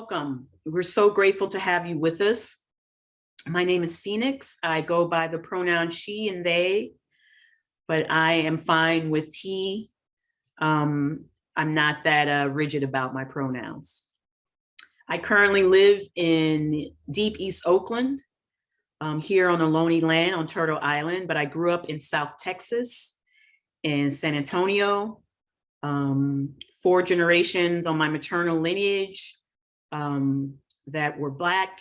welcome. We're so grateful to have you with us. My name is Phoenix. I go by the pronoun she and they, but I am fine with he. I'm not that rigid about my pronouns. I currently live in deep East Oakland, here on Ohlone land on Turtle Island, but I grew up in South Texas, in San Antonio, 4 generations on my maternal lineage that were Black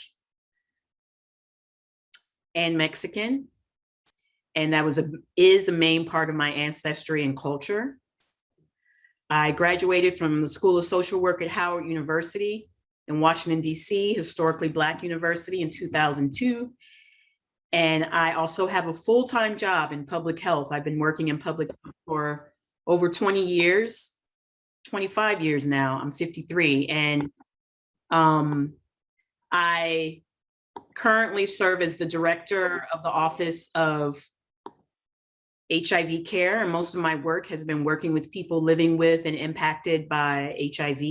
and Mexican. And that is a main part of my ancestry and culture. I graduated from the School of Social Work at Howard University in Washington, D.C., historically Black university, in 2002. And I also have a full-time job in public health. I've been working in public health for over 20 years, 25 years now. I'm 53. And I currently serve as the director of the Office of HIV Care. And most of my work has been working with people living with and impacted by HIV.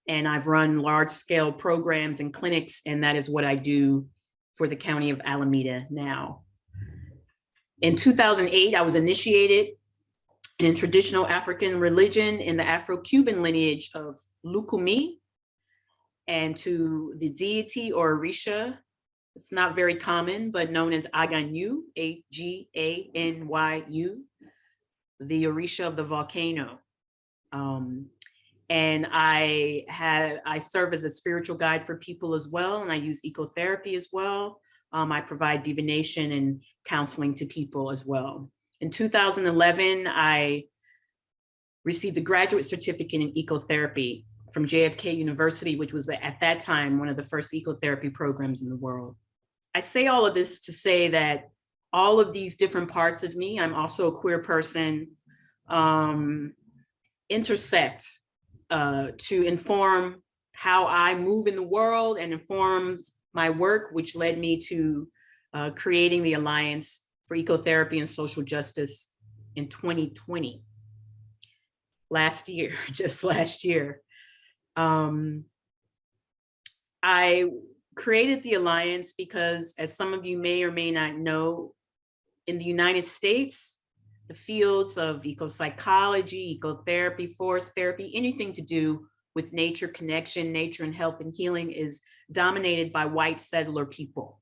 And I've run large-scale programs and clinics, and that is what I do for the County of Alameda now. In 2008, I was initiated in traditional African religion in the Afro-Cuban lineage of Lukumi, and to the deity or Orisha. It's not very common, but known as Aganyu, A-G-A-N-Y-U, the Orisha of the volcano. And I serve as a spiritual guide for people as well, and I use ecotherapy as well. I provide divination and counseling to people as well. In 2011, I received a graduate certificate in ecotherapy from JFK University, which was at that time one of the first ecotherapy programs in the world. I say all of this to say that all of these different parts of me, I'm also a queer person, intersect to inform how I move in the world and informs my work, which led me to creating the Alliance for Ecotherapy and Social Justice in 2020, last year, just last year. I created the Alliance because, as some of you may or may not know, in the United States, the fields of ecopsychology, ecotherapy, forest therapy, anything to do with nature connection, nature and health and healing is dominated by white settler people.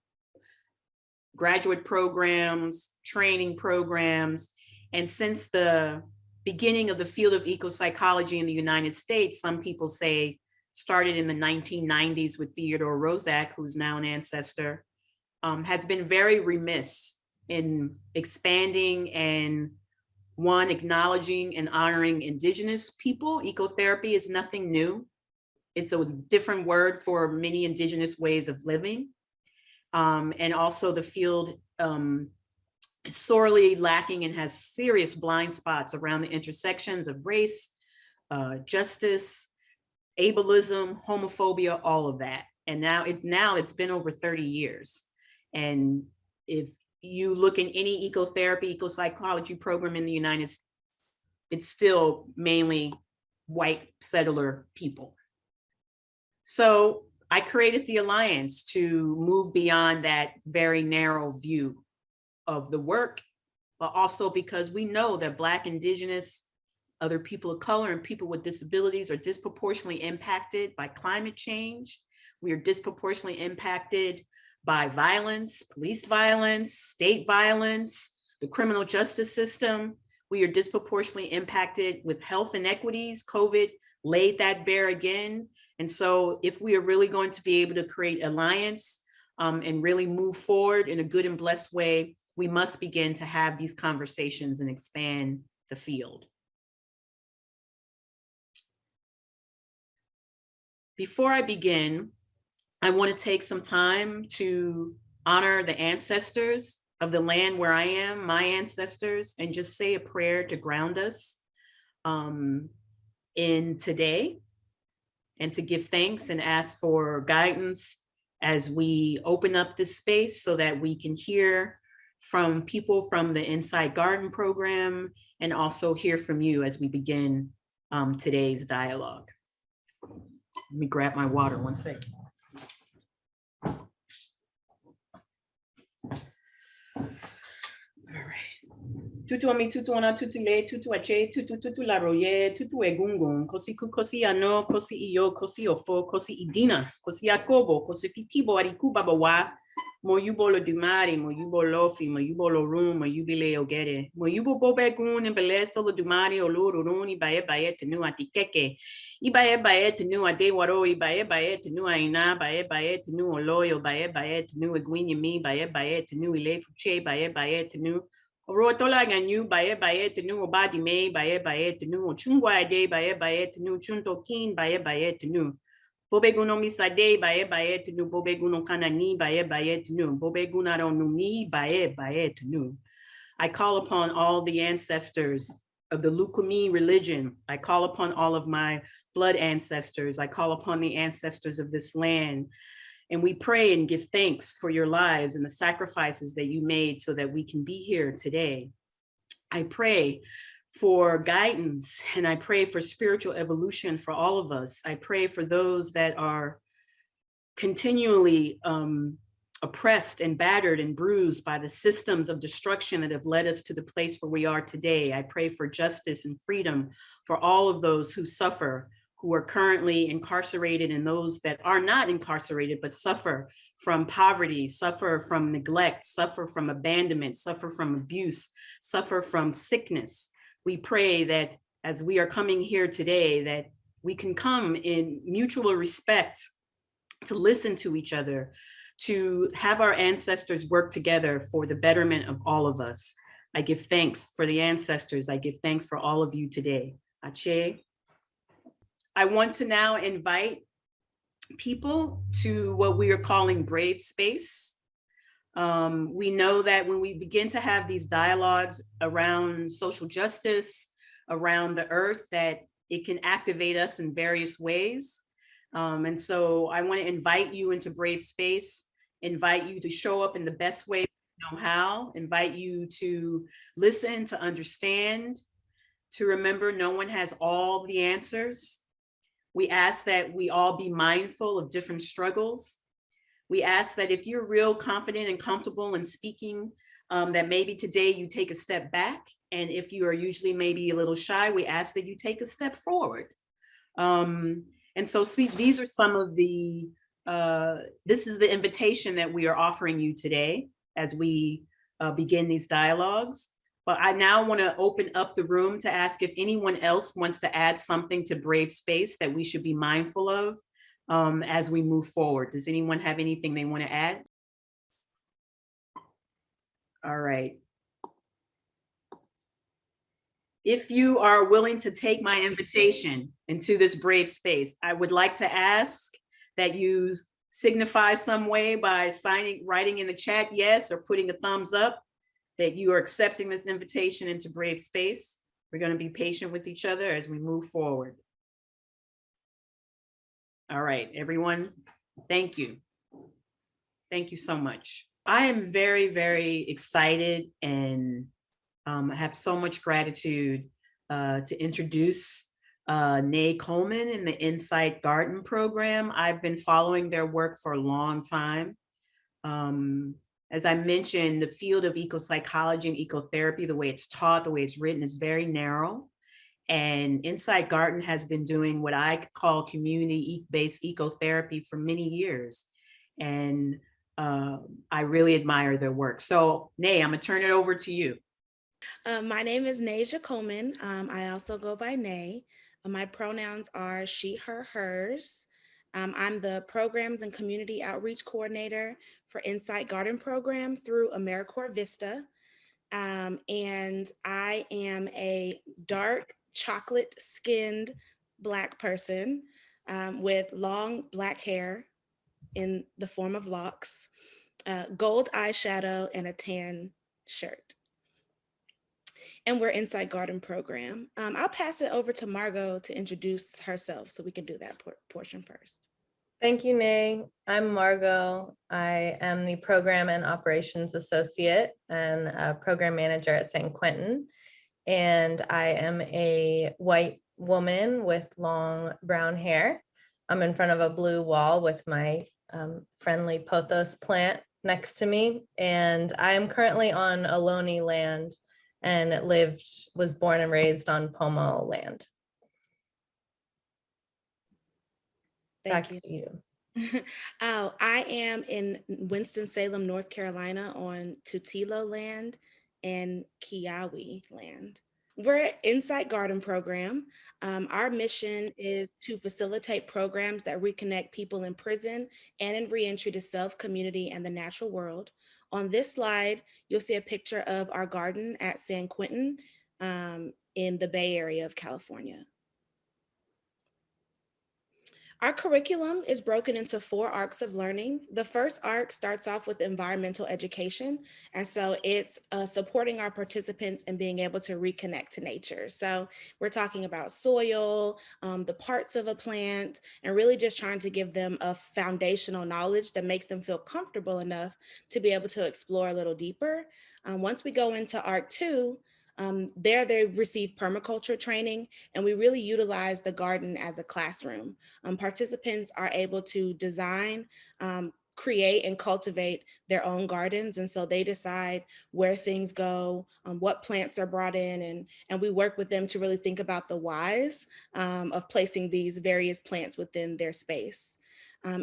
Graduate programs, training programs, and since the beginning of the field of ecopsychology in the United States, some people say started in the 1990s with Theodore Roszak, who's now an ancestor, has been very remiss in expanding and acknowledging and honoring indigenous people. Ecotherapy is nothing new. It's a different word for many indigenous ways of living. And also the field is sorely lacking and has serious blind spots around the intersections of race, justice, ableism, homophobia, all of that. And now it's been over 30 years. And if you look in any ecotherapy, ecopsychology program in the United States, it's still mainly white settler people. So I created the Alliance to move beyond that very narrow view of the work, but also because we know that Black, Indigenous, other people of color, and people with disabilities are disproportionately impacted by climate change. We are disproportionately impacted by violence, police violence, state violence, the criminal justice system. We are disproportionately impacted with health inequities. COVID laid that bare again. And so if we are really going to be able to create alliance and really move forward in a good and blessed way, we must begin to have these conversations and expand the field. Before I begin, I want to take some time to honor the ancestors of the land where I am, my ancestors, and just say a prayer to ground us in today, and to give thanks and ask for guidance as we open up this space so that we can hear from people from the Inside Garden program and also hear from you as we begin today's dialogue. Let me grab my water 1 second. All right. Tutu ami tutu ona tutu le tutu ache tutu la roye tutu egungun kosi ano kosi iyo kosi ofo kosi idina kosi akobo kosi fitibo ariku babawa moyubo lo dumari moyubo lofi moyubo lo rum moyubile ogere moyubo bobegun embeleso lo dumari oloro runi baye tenu atikeke ibaye tenu ade waro ibaye tenu aina baye tenu oloyo baye tenu eguini mi baye tenu ile fuche baye tenu Orotola ganyu baye tenu obadi me baye tenu ochungwa de baye tenu chunto kin baye tenu bobeguno misade baye tenu bobeguno kanani baye tenu bobeguna numi baye tenu. I call upon all the ancestors of the Lukumi religion. I call upon all of my blood ancestors. I call upon the ancestors of this land. And we pray and give thanks for your lives and the sacrifices that you made so that we can be here today. I pray for guidance and I pray for spiritual evolution for all of us. I pray for those that are continually oppressed and battered and bruised by the systems of destruction that have led us to the place where we are today. I pray for justice and freedom for all of those who suffer, who are currently incarcerated, and those that are not incarcerated, but suffer from poverty, suffer from neglect, suffer from abandonment, suffer from abuse, suffer from sickness. We pray that as we are coming here today, that we can come in mutual respect to listen to each other, to have our ancestors work together for the betterment of all of us. I give thanks for the ancestors. I give thanks for all of you today. Ache. I want to now invite people to what we are calling brave space. We know that when we begin to have these dialogues around social justice, around the earth, that it can activate us in various ways. And so I want to invite you into brave space, invite you to show up in the best way you know how, invite you to listen, to understand, to remember no one has all the answers. We ask that we all be mindful of different struggles. We ask that if you're real confident and comfortable in speaking, that maybe today you take a step back. And if you are usually maybe a little shy, we ask that you take a step forward. And so see, these are some of the, this is the invitation that we are offering you today as we begin these dialogues. But I now want to open up the room to ask if anyone else wants to add something to Brave Space that we should be mindful of as we move forward. Does anyone have anything they want to add? All right. If you are willing to take my invitation into this brave space, I would like to ask that you signify some way by writing in the chat yes, or putting a thumbs up that you are accepting this invitation into brave space. We're going to be patient with each other as we move forward. All right, everyone, thank you. Thank you so much. I am very, very excited and have so much gratitude to introduce Nay Coleman in the Insight Garden program. I've been following their work for a long time. As I mentioned, the field of ecopsychology and ecotherapy, the way it's taught, the way it's written is very narrow. And Insight Garden has been doing what I call community-based ecotherapy for many years. And I really admire their work. So Nay, I'm gonna turn it over to you. My name is Nasia Coleman. I also go by Nay. My pronouns are she, her, hers. I'm the Programs and Community Outreach Coordinator for Insight Garden Program through AmeriCorps Vista. And I am a dark chocolate-skinned Black person with long Black hair in the form of locks, gold eyeshadow, and a tan shirt. And we're Insight Garden Program. I'll pass it over to Margo to introduce herself so we can do that portion first. Thank you, Nay. I'm Margo. I am the Program and Operations Associate and a Program Manager at San Quentin. And I am a white woman with long brown hair. I'm in front of a blue wall with my friendly pothos plant next to me. And I am currently on Ohlone land and was born and raised on Pomo land. Thank Back you. to you. Oh, I am in Winston-Salem, North Carolina on Tutilo land and Kiawe land. We're an Insight Garden program. Our mission is to facilitate programs that reconnect people in prison and in reentry to self, community, and the natural world. On this slide, you'll see a picture of our garden at San Quentin in the Bay Area of California. Our curriculum is broken into 4 arcs of learning. The first arc starts off with environmental education. And so it's supporting our participants in being able to reconnect to nature. So we're talking about soil, the parts of a plant, and really just trying to give them a foundational knowledge that makes them feel comfortable enough to be able to explore a little deeper. Once we go into arc 2, there they receive permaculture training, and we really utilize the garden as a classroom. Participants are able to design, create, and cultivate their own gardens. And so they decide where things go, what plants are brought in, and we work with them to really think about the whys of placing these various plants within their space.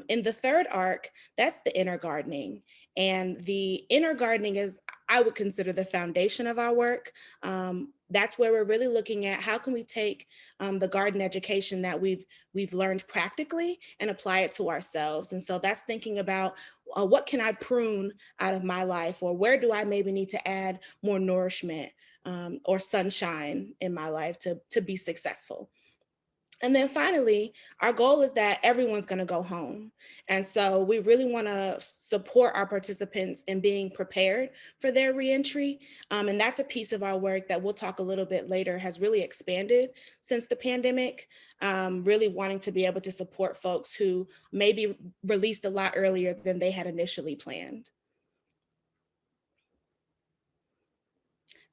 In the third arc, that's the inner gardening. And the inner gardening is, I would consider, the foundation of our work. That's where we're really looking at how can we take the garden education that we've learned practically and apply it to ourselves. And so that's thinking about what can I prune out of my life, or where do I maybe need to add more nourishment or sunshine in my life to be successful. And then finally, our goal is that everyone's going to go home. And so we really want to support our participants in being prepared for their reentry. And that's a piece of our work that we'll talk a little bit later has really expanded since the pandemic, really wanting to be able to support folks who may be released a lot earlier than they had initially planned.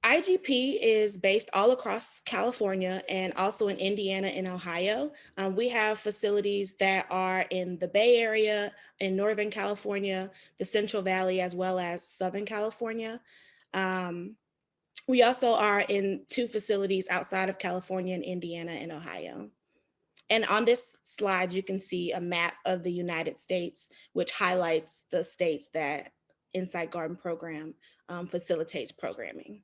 IGP is based all across California and also in Indiana and Ohio. We have facilities that are in the Bay Area, in Northern California, the Central Valley, as well as Southern California. We also are in 2 facilities outside of California in Indiana and Ohio. And on this slide, you can see a map of the United States, which highlights the states that Insight Garden Program facilitates programming.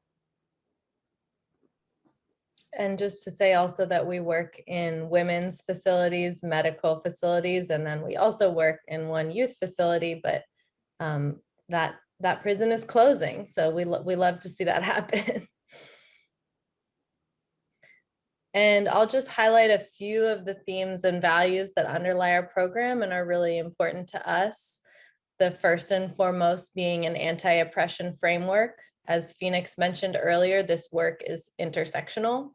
And just to say also that we work in women's facilities, medical facilities, and then we also work in one youth facility, but that prison is closing. So we love to see that happen. And I'll just highlight a few of the themes and values that underlie our program and are really important to us. The first and foremost being an anti-oppression framework. As Phoenix mentioned earlier, this work is intersectional.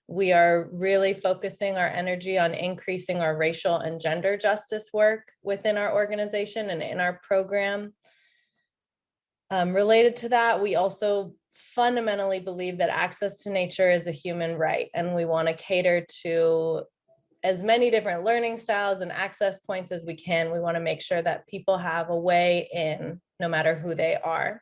We are really focusing our energy on increasing our racial and gender justice work within our organization and in our program. Related to that, we also fundamentally believe that access to nature is a human right, and we want to cater to as many different learning styles and access points as we can. We want to make sure that people have a way in, no matter who they are.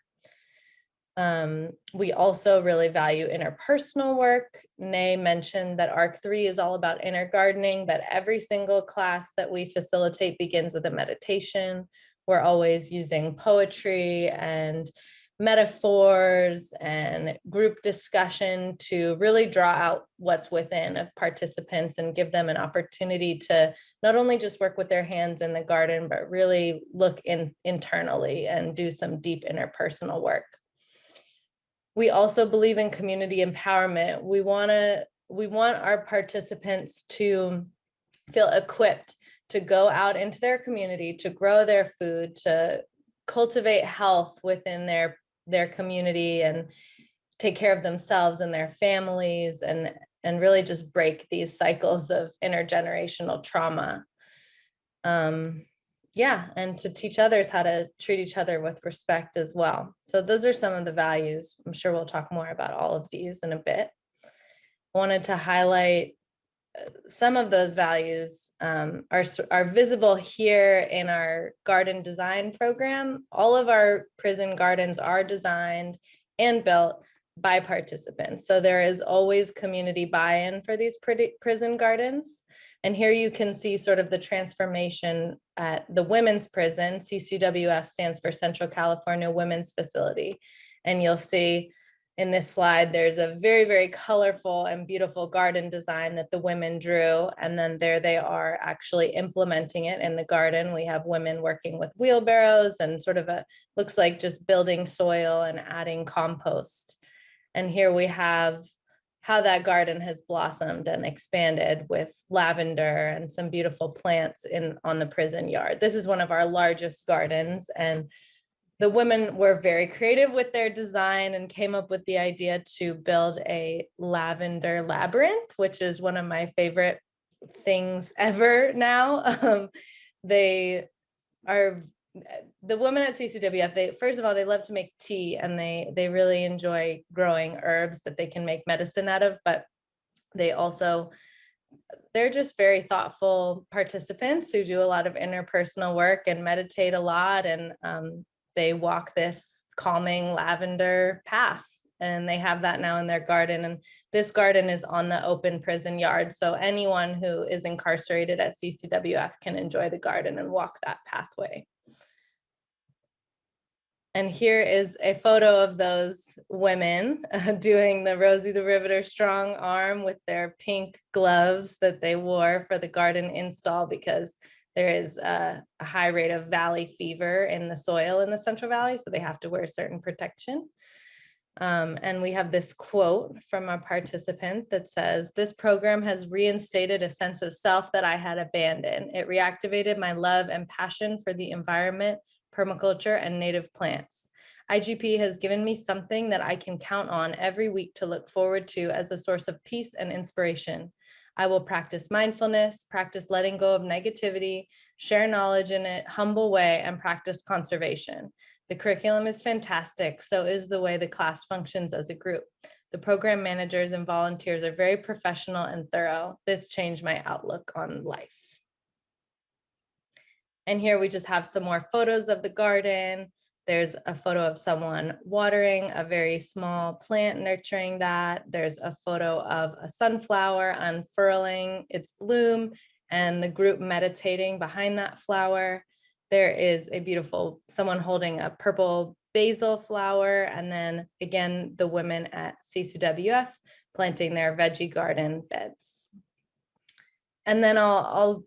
We also really value interpersonal work. Nay mentioned that ARC 3 is all about inner gardening, that every single class that we facilitate begins with a meditation. We're always using poetry and metaphors and group discussion to really draw out what's within of participants and give them an opportunity to not only just work with their hands in the garden, but really look internally and do some deep interpersonal work. We also believe in community empowerment. We want our participants to feel equipped to go out into their community, to grow their food, to cultivate health within their community and take care of themselves and their families, and really just break these cycles of intergenerational trauma. And to teach others how to treat each other with respect as well. So those are some of the values. I'm sure we'll talk more about all of these in a bit. I wanted to highlight some of those values are visible here in our garden design program. All of our prison gardens are designed and built by participants. So there is always community buy-in for these prison gardens. And here you can see sort of the transformation at the women's prison. CCWF stands for Central California Women's Facility. And you'll see in this slide, there's a very, very colorful and beautiful garden design that the women drew. And then there they are actually implementing it in the garden. We have women working with wheelbarrows and sort of looks like just building soil and adding compost. And here we have how that garden has blossomed and expanded with lavender and some beautiful plants on the prison yard. This is one of our largest gardens, and the women were very creative with their design and came up with the idea to build a lavender labyrinth, which is one of my favorite things ever now. The women at CCWF, first of all, they love to make tea, and they really enjoy growing herbs that they can make medicine out of, but they're just very thoughtful participants who do a lot of interpersonal work and meditate a lot, and they walk this calming lavender path, and they have that now in their garden. And this garden is on the open prison yard, so anyone who is incarcerated at CCWF can enjoy the garden and walk that pathway. And here is a photo of those women doing the Rosie the Riveter strong arm with their pink gloves that they wore for the garden install, because there is a high rate of valley fever in the soil in the Central Valley, so they have to wear certain protection. And we have this quote from a participant that says, "This program has reinstated a sense of self that I had abandoned. It reactivated my love and passion for the environment, permaculture, and native plants. IGP has given me something that I can count on every week to look forward to as a source of peace and inspiration. I will practice mindfulness, practice letting go of negativity, share knowledge in a humble way, and practice conservation. The curriculum is fantastic, so is the way the class functions as a group. The program managers and volunteers are very professional and thorough. This changed my outlook on life." And here we just have some more photos of the garden. There's a photo of someone watering a very small plant, nurturing that. There's a photo of a sunflower unfurling its bloom and the group meditating behind that flower. There is a beautiful someone holding a purple basil flower. And then again, the women at CCWF planting their veggie garden beds. And then I'll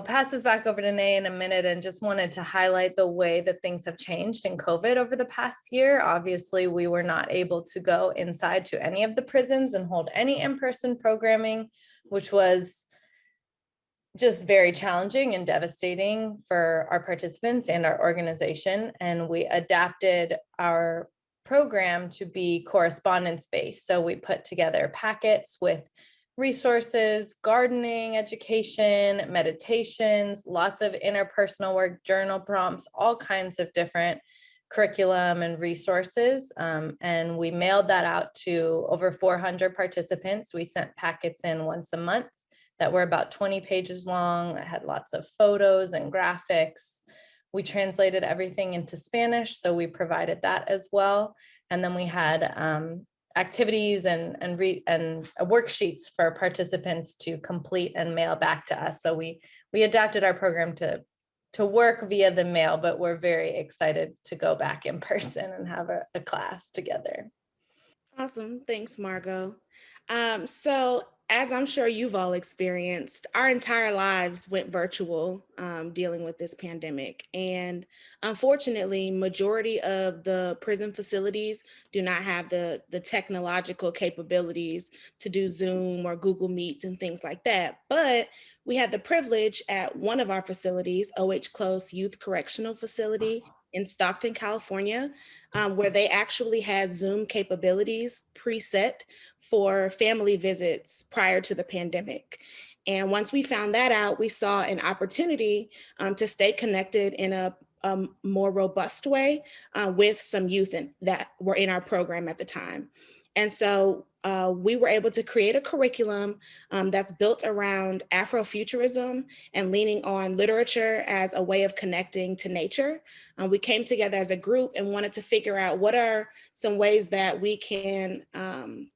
pass this back over to Nay in a minute, and just wanted to highlight the way that things have changed in COVID over the past year. Obviously, we were not able to go inside to any of the prisons and hold any in-person programming, which was just very challenging and devastating for our participants and our organization. And we adapted our program to be correspondence-based. So we put together packets with resources, gardening, education, meditations, lots of interpersonal work, journal prompts, all kinds of different curriculum and resources. And we mailed that out to over 400 participants. We sent packets in once a month that were about 20 pages long, that had lots of photos and graphics. We translated everything into Spanish, so we provided that as well. And then we had activities and worksheets for participants to complete and mail back to us. So we adapted our program to work via the mail, but we're very excited to go back in person and have a class together. Awesome. Thanks, Margo. So as I'm sure you've all experienced, our entire lives went virtual dealing with this pandemic. And unfortunately, majority of the prison facilities do not have the technological capabilities to do Zoom or Google Meets and things like that. But we had the privilege at one of our facilities, OH Close Youth Correctional Facility in Stockton, California, where they actually had Zoom capabilities preset for family visits prior to the pandemic. And once we found that out, we saw an opportunity to stay connected in a more robust way with some youth that were in our program at the time. And so we were able to create a curriculum that's built around Afrofuturism and leaning on literature as a way of connecting to nature. We came together as a group and wanted to figure out what are some ways that we can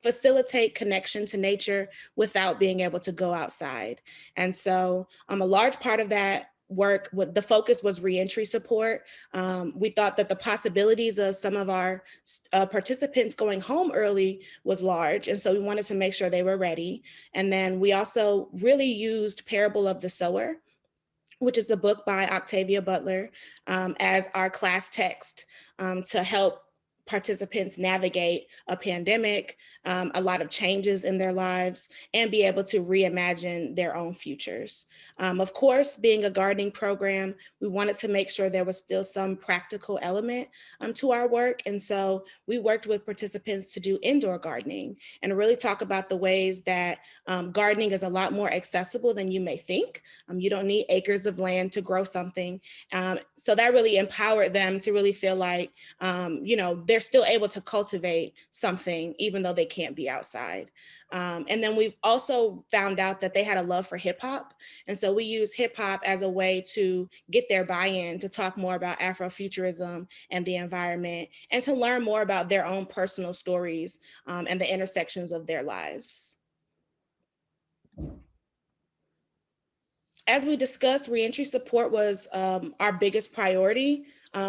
facilitate connection to nature without being able to go outside. And so a large part of that work, the focus was reentry support. We thought that the possibilities of some of our participants going home early was large, and so we wanted to make sure they were ready. And then we also really used Parable of the Sower, which is a book by Octavia Butler, as our class text to help participants navigate a pandemic, a lot of changes in their lives, and be able to reimagine their own futures. Of course, being a gardening program, we wanted to make sure there was still some practical element to our work. And so we worked with participants to do indoor gardening and really talk about the ways that gardening is a lot more accessible than you may think. You don't need acres of land to grow something. So that really empowered them to really feel like, they're still able to cultivate something even though they can't be outside. And then we've also found out that they had a love for hip hop. And so we use hip hop as a way to get their buy-in, to talk more about Afrofuturism and the environment, and to learn more about their own personal stories and the intersections of their lives. As we discussed, reentry support was our biggest priority.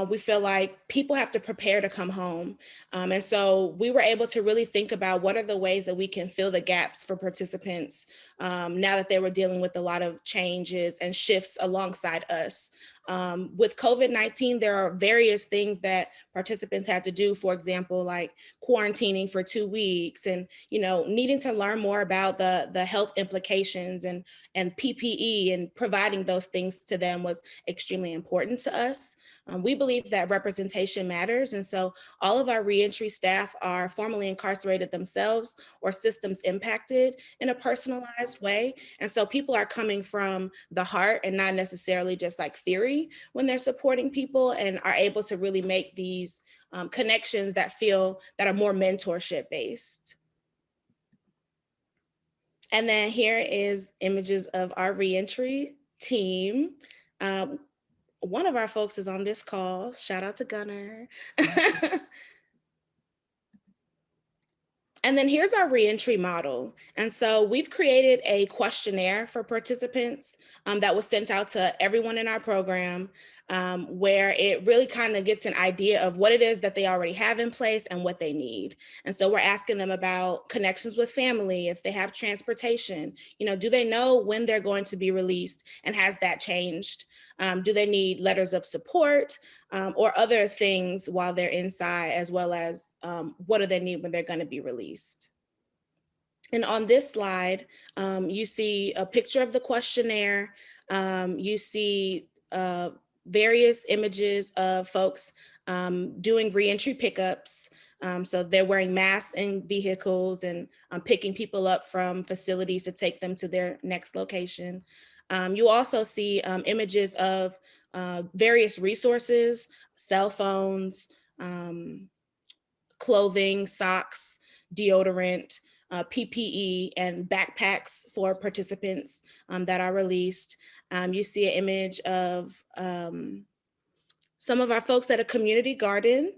We feel like people have to prepare to come home. And so we were able to really think about what are the ways that we can fill the gaps for participants now that they were dealing with a lot of changes and shifts alongside us. With COVID-19, there are various things that participants had to do, for example, like quarantining for 2 weeks and, needing to learn more about the health implications and PPE, and providing those things to them was extremely important to us. We believe that representation matters. And so all of our reentry staff are formerly incarcerated themselves or systems impacted in a personalized way. And so people are coming from the heart and not necessarily just like theory when they're supporting people, and are able to really make these connections that are more mentorship based. And then here is images of our reentry team. One of our folks is on this call. Shout out to Gunner. And then here's our reentry model. And so we've created a questionnaire for participants that was sent out to everyone in our program, where it really kind of gets an idea of what it is that they already have in place and what they need. And so we're asking them about connections with family, if they have transportation, do they know when they're going to be released, and has that changed? Do they need letters of support or other things while they're inside, as well as what do they need when they're going to be released? And on this slide, you see a picture of the questionnaire. You see various images of folks doing reentry pickups. So they're wearing masks in vehicles and picking people up from facilities to take them to their next location. You also see images of various resources, cell phones, clothing, socks, deodorant, PPE, and backpacks for participants that are released. You see an image of some of our folks at a community garden,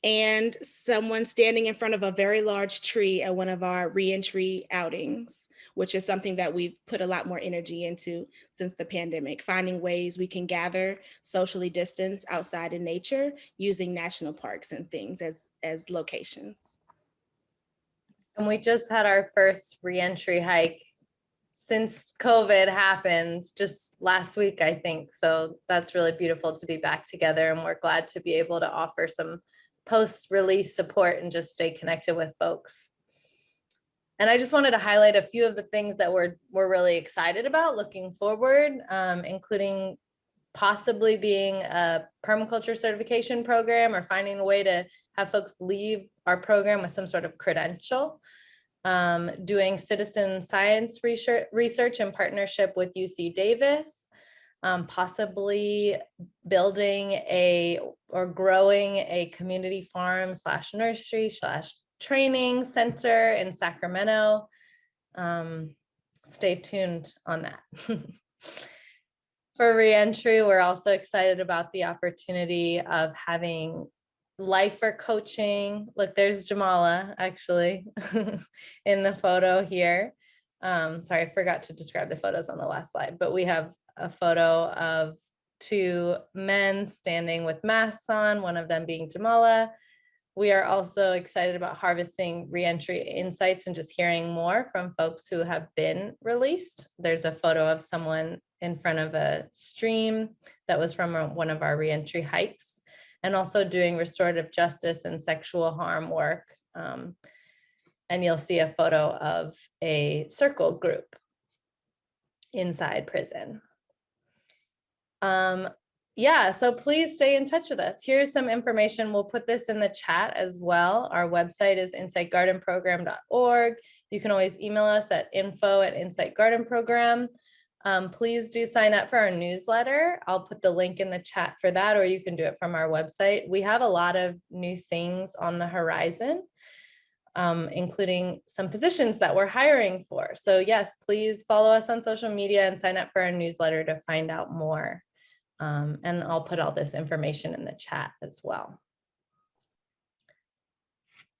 and someone standing in front of a very large tree at one of our reentry outings, which is something that we've put a lot more energy into since the pandemic, finding ways we can gather socially distance outside in nature using national parks and things as locations. And we just had our first reentry hike since COVID happened just last week, I think. So that's really beautiful to be back together, and we're glad to be able to offer some post-release support and just stay connected with folks. And I just wanted to highlight a few of the things that we're really excited about looking forward, including possibly being a permaculture certification program, or finding a way to have folks leave our program with some sort of credential, doing citizen science research in partnership with UC Davis, possibly building or growing a community farm / nursery / training center in Sacramento. Stay tuned on that. For Reentry, we're also excited about the opportunity of having lifer coaching. Look, there's Jamala actually in the photo here. Sorry, I forgot to describe the photos on the last slide, but we have a photo of two men standing with masks on, one of them being Jamala. We are also excited about harvesting reentry insights and just hearing more from folks who have been released. There's a photo of someone in front of a stream that was from one of our reentry hikes, and also doing restorative justice and sexual harm work. And you'll see a photo of a circle group inside prison. Yeah, so please stay in touch with us. Here's some information. We'll put this in the chat as well. Our website is insightgardenprogram.org. You can always email us at info@insightgardenprogram. Please do sign up for our newsletter. I'll put the link in the chat for that, or you can do it from our website. We have a lot of new things on the horizon, including some positions that we're hiring for. So yes, please follow us on social media and sign up for our newsletter to find out more. And I'll put all this information in the chat as well.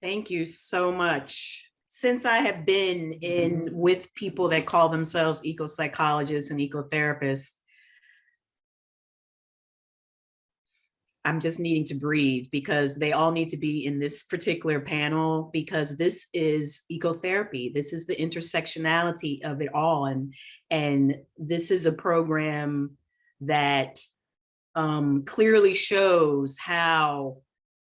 Thank you so much. Since I have been in with people that call themselves eco-psychologists and ecotherapists, I'm just needing to breathe, because they all need to be in this particular panel, because this is ecotherapy. This is the intersectionality of it all. And this is a program that clearly shows how,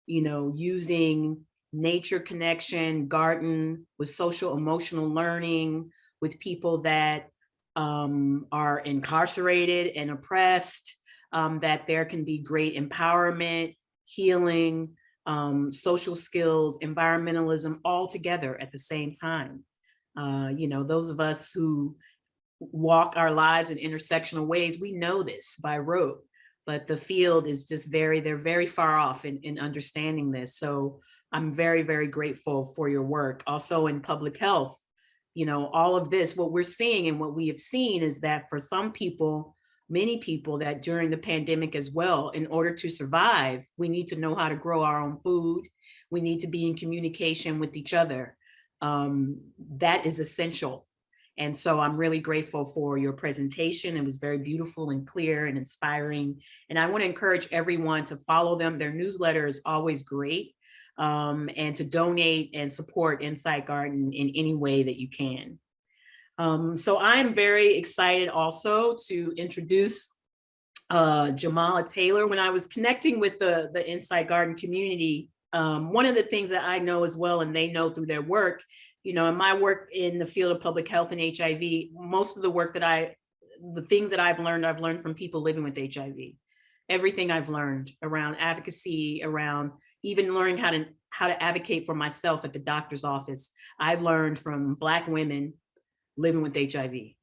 using nature connection, garden with social emotional learning, with people that are incarcerated and oppressed, that there can be great empowerment, healing, social skills, environmentalism, all together at the same time. Those of us who walk our lives in intersectional ways, we know this by rote, but the field is just they're very far off in understanding this. So I'm very, very grateful for your work. Also in public health, all of this, what we're seeing and what we have seen is that for some people, many people, that during the pandemic as well, in order to survive, we need to know how to grow our own food. We need to be in communication with each other. That is essential. And so I'm really grateful for your presentation. It was very beautiful and clear and inspiring. And I want to encourage everyone to follow them. Their newsletter is always great. And to donate and support Insight Garden in any way that you can. So I'm very excited also to introduce Jamala Taylor. When I was connecting with the Insight Garden community, one of the things that I know as well, and they know through their work, in my work in the field of public health and HIV, most of the work the things that I've learned from people living with HIV. Everything I've learned around advocacy, around even learning how to advocate for myself at the doctor's office, I learned from Black women living with HIV.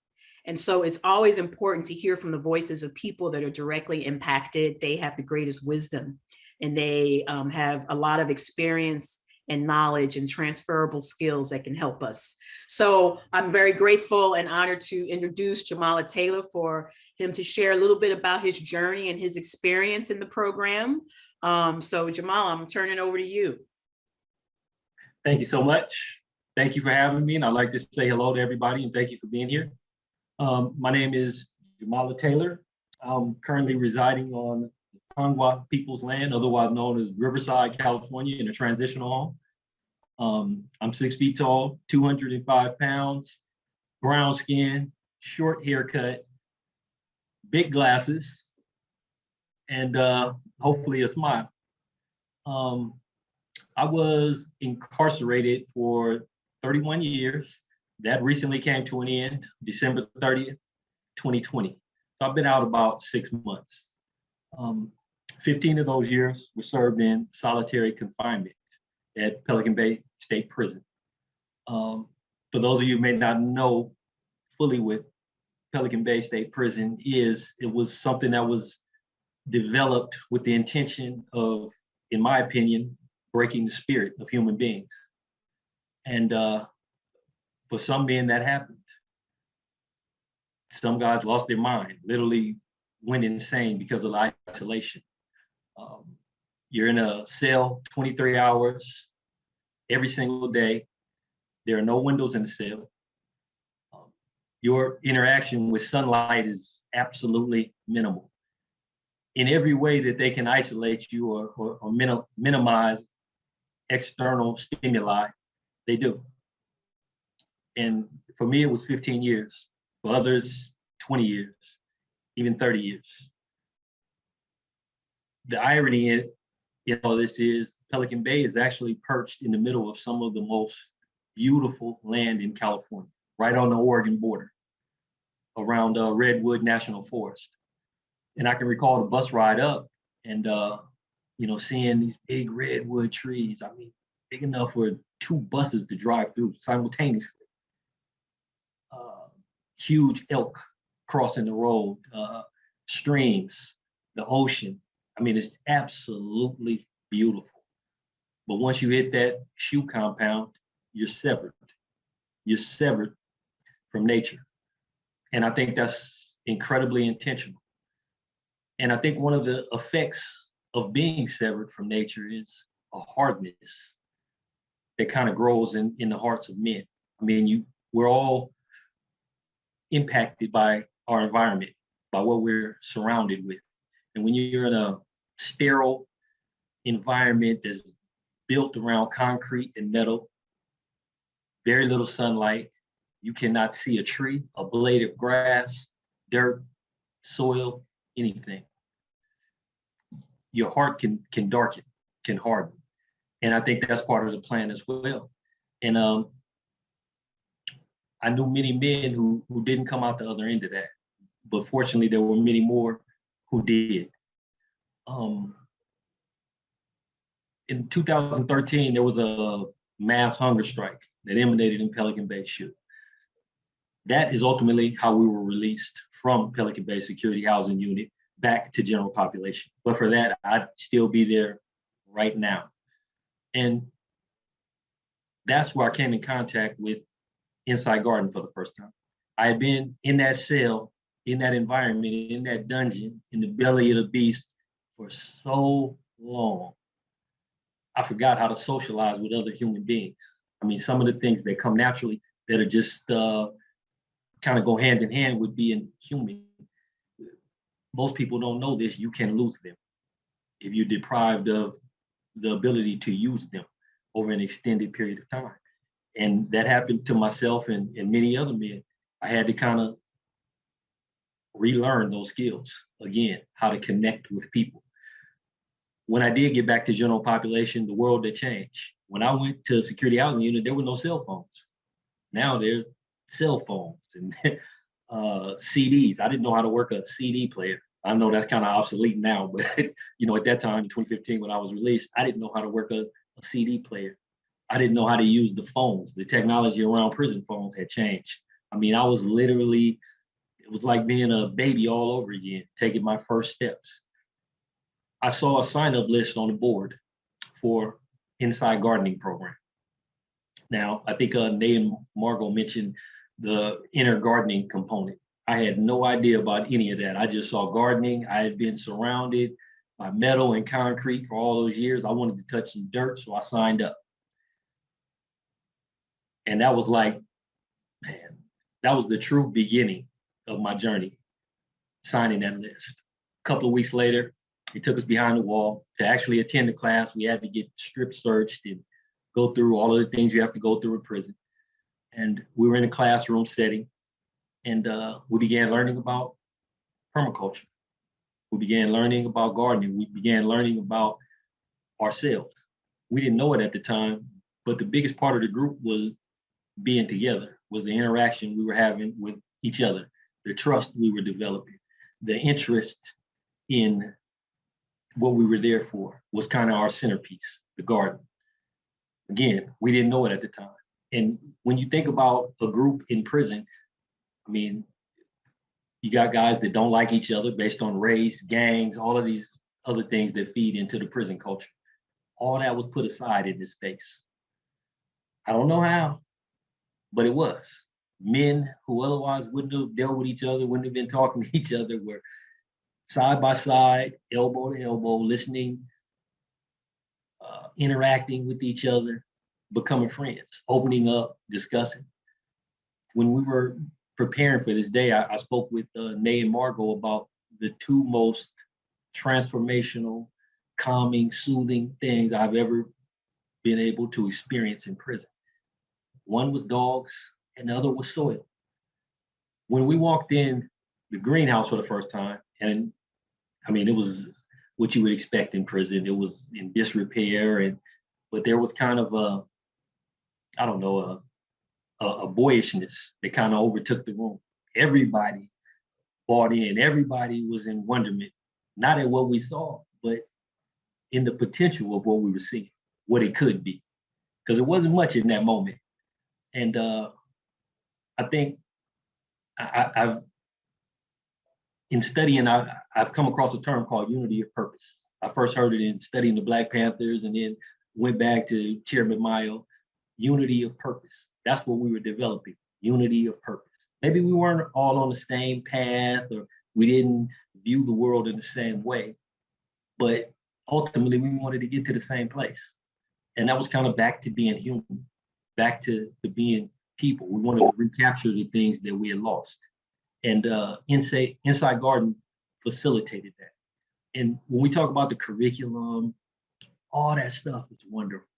And so it's always important to hear from the voices of people that are directly impacted. They have the greatest wisdom, and they have a lot of experience and knowledge and transferable skills that can help us. So I'm very grateful and honored to introduce Jamala Taylor, for him to share a little bit about his journey and his experience in the program. So Jamala, I'm turning it over to you. Thank you so much. Thank you for having me. And I'd like to say hello to everybody and thank you for being here. My name is Jamala Taylor. I'm currently residing on Tongva people's land, otherwise known as Riverside, California, in a transitional home. I'm 6 feet tall, 205 pounds, brown skin, short haircut, big glasses, and hopefully a smile. I was incarcerated for 31 years. That recently came to an end, December 30th, 2020. So I've been out about 6 months. 15 of those years were served in solitary confinement at Pelican Bay State Prison. For those of you who may not know fully what Pelican Bay State Prison is, it was something that was developed with the intention of, in my opinion, breaking the spirit of human beings. And for some men that happened. Some guys lost their mind, literally went insane because of the isolation. You're in a cell 23 hours every single day. There are no windows in the cell. Your interaction with sunlight is absolutely minimal. In every way that they can isolate you or minimize external stimuli, they do. And for me, it was 15 years. For others, 20 years, even 30 years. The irony in all this is Pelican Bay is actually perched in the middle of some of the most beautiful land in California, right on the Oregon border, around Redwood National Forest. And I can recall the bus ride up and, seeing these big redwood trees, I mean, big enough for 2 buses to drive through simultaneously. Huge elk crossing the road, streams, the ocean. I mean, it's absolutely beautiful. But once you hit that shoe compound, you're severed. You're severed from nature. And I think that's incredibly intentional. And I think one of the effects of being severed from nature is a hardness that kind of grows in the hearts of men. I mean, we're all impacted by our environment, by what we're surrounded with. And when you're in a sterile environment that's built around concrete and metal, very little sunlight, you cannot see a tree, a blade of grass, dirt, soil, anything. Your heart can darken, can harden. And I think that's part of the plan as well. And I knew many men who didn't come out the other end of that, but fortunately there were many more who did. In 2013, there was a mass hunger strike that emanated in Pelican Bay SHU. That is ultimately how we were released from Pelican Bay Security Housing Unit back to general population. But for that, I'd still be there right now. And that's where I came in contact with Inside Garden for the first time. I had been in that cell, in that environment, in that dungeon, in the belly of the beast for so long. I forgot how to socialize with other human beings. I mean, some of the things that come naturally that are just kind of go hand in hand with being human. Most people don't know this, you can lose them if you're deprived of the ability to use them over an extended period of time. And that happened to myself and many other men. I had to kind of relearn those skills again, how to connect with people. When I did get back to general population, the world had changed. When I went to security housing unit, there were no cell phones. Now there's cell phones and CDs. I didn't know how to work a CD player. I know that's kind of obsolete now, but at that time in 2015 when I was released, I didn't know how to work a CD player. I didn't know how to use the phones. The technology around prison phones had changed. I mean, I was literally, it was like being a baby all over again, taking my first steps. I saw a sign-up list on the board for Inside Gardening program. Now, I think Nate and Margo mentioned the inner gardening component. I had no idea about any of that. I just saw gardening. I had been surrounded by metal and concrete for all those years. I wanted to touch some dirt, so I signed up. And that was like, man, that was the true beginning of my journey, signing that list. A couple of weeks later, they took us behind the wall to actually attend the class. We had to get strip searched and go through all of the things you have to go through in prison. And we were in a classroom setting, and we began learning about permaculture. We began learning about gardening. We began learning about ourselves. We didn't know it at the time, but the biggest part of the group was being together, was the interaction we were having with each other, the trust we were developing, the interest in what we were there for was kind of our centerpiece, the garden. Again, we didn't know it at the time. And when you think about a group in prison, I mean, you got guys that don't like each other based on race, gangs, all of these other things that feed into the prison culture. All that was put aside in this space. I don't know how, but it was. Men who otherwise wouldn't have dealt with each other, wouldn't have been talking to each other, were side by side, elbow to elbow, listening, interacting with each other, becoming friends, opening up, discussing. When we were preparing for this day, I spoke with Nay and Margo about the two most transformational, calming, soothing things I've ever been able to experience in prison. One was dogs, and the other was soil. When we walked in the greenhouse for the first time, and I mean, it was what you would expect in prison. It was in disrepair, but there was kind of I don't know, a boyishness that kind of overtook the room. Everybody bought in. Everybody was in wonderment, not at what we saw, but in the potential of what we were seeing, what it could be, because it wasn't much in that moment. And I think I've in studying, I've come across a term called unity of purpose. I first heard it in studying the Black Panthers, and then went back to Chairman Mayo. Unity of purpose. That's what we were developing. Unity of purpose. Maybe we weren't all on the same path, or we didn't view the world in the same way, but ultimately we wanted to get to the same place. And that was kind of back to being human, back to being people. We wanted to recapture the things that we had lost. And Inside Garden facilitated that. And when we talk about the curriculum, all that stuff is wonderful.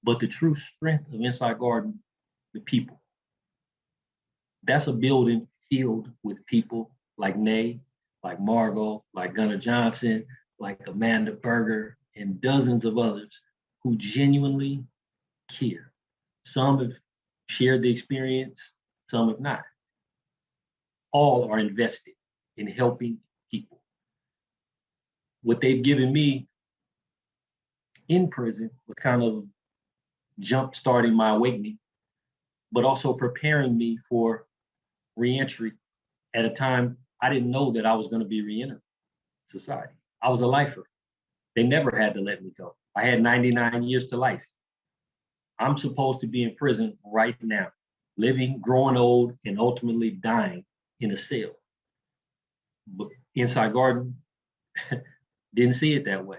But the true strength of Inside Garden, the people. That's a building filled with people like Nay, like Margo, like Gunnar Johnson, like Amanda Berger, and dozens of others who genuinely care. Some have shared the experience, some have not. All are invested in helping people. What they've given me in prison was kind of jump-starting my awakening, but also preparing me for reentry at a time I didn't know that I was going to be reentering society. I was a lifer. They never had to let me go. I had 99 years to life. I'm supposed to be in prison right now, living, growing old, and ultimately dying in a cell. But Inside Garden didn't see it that way.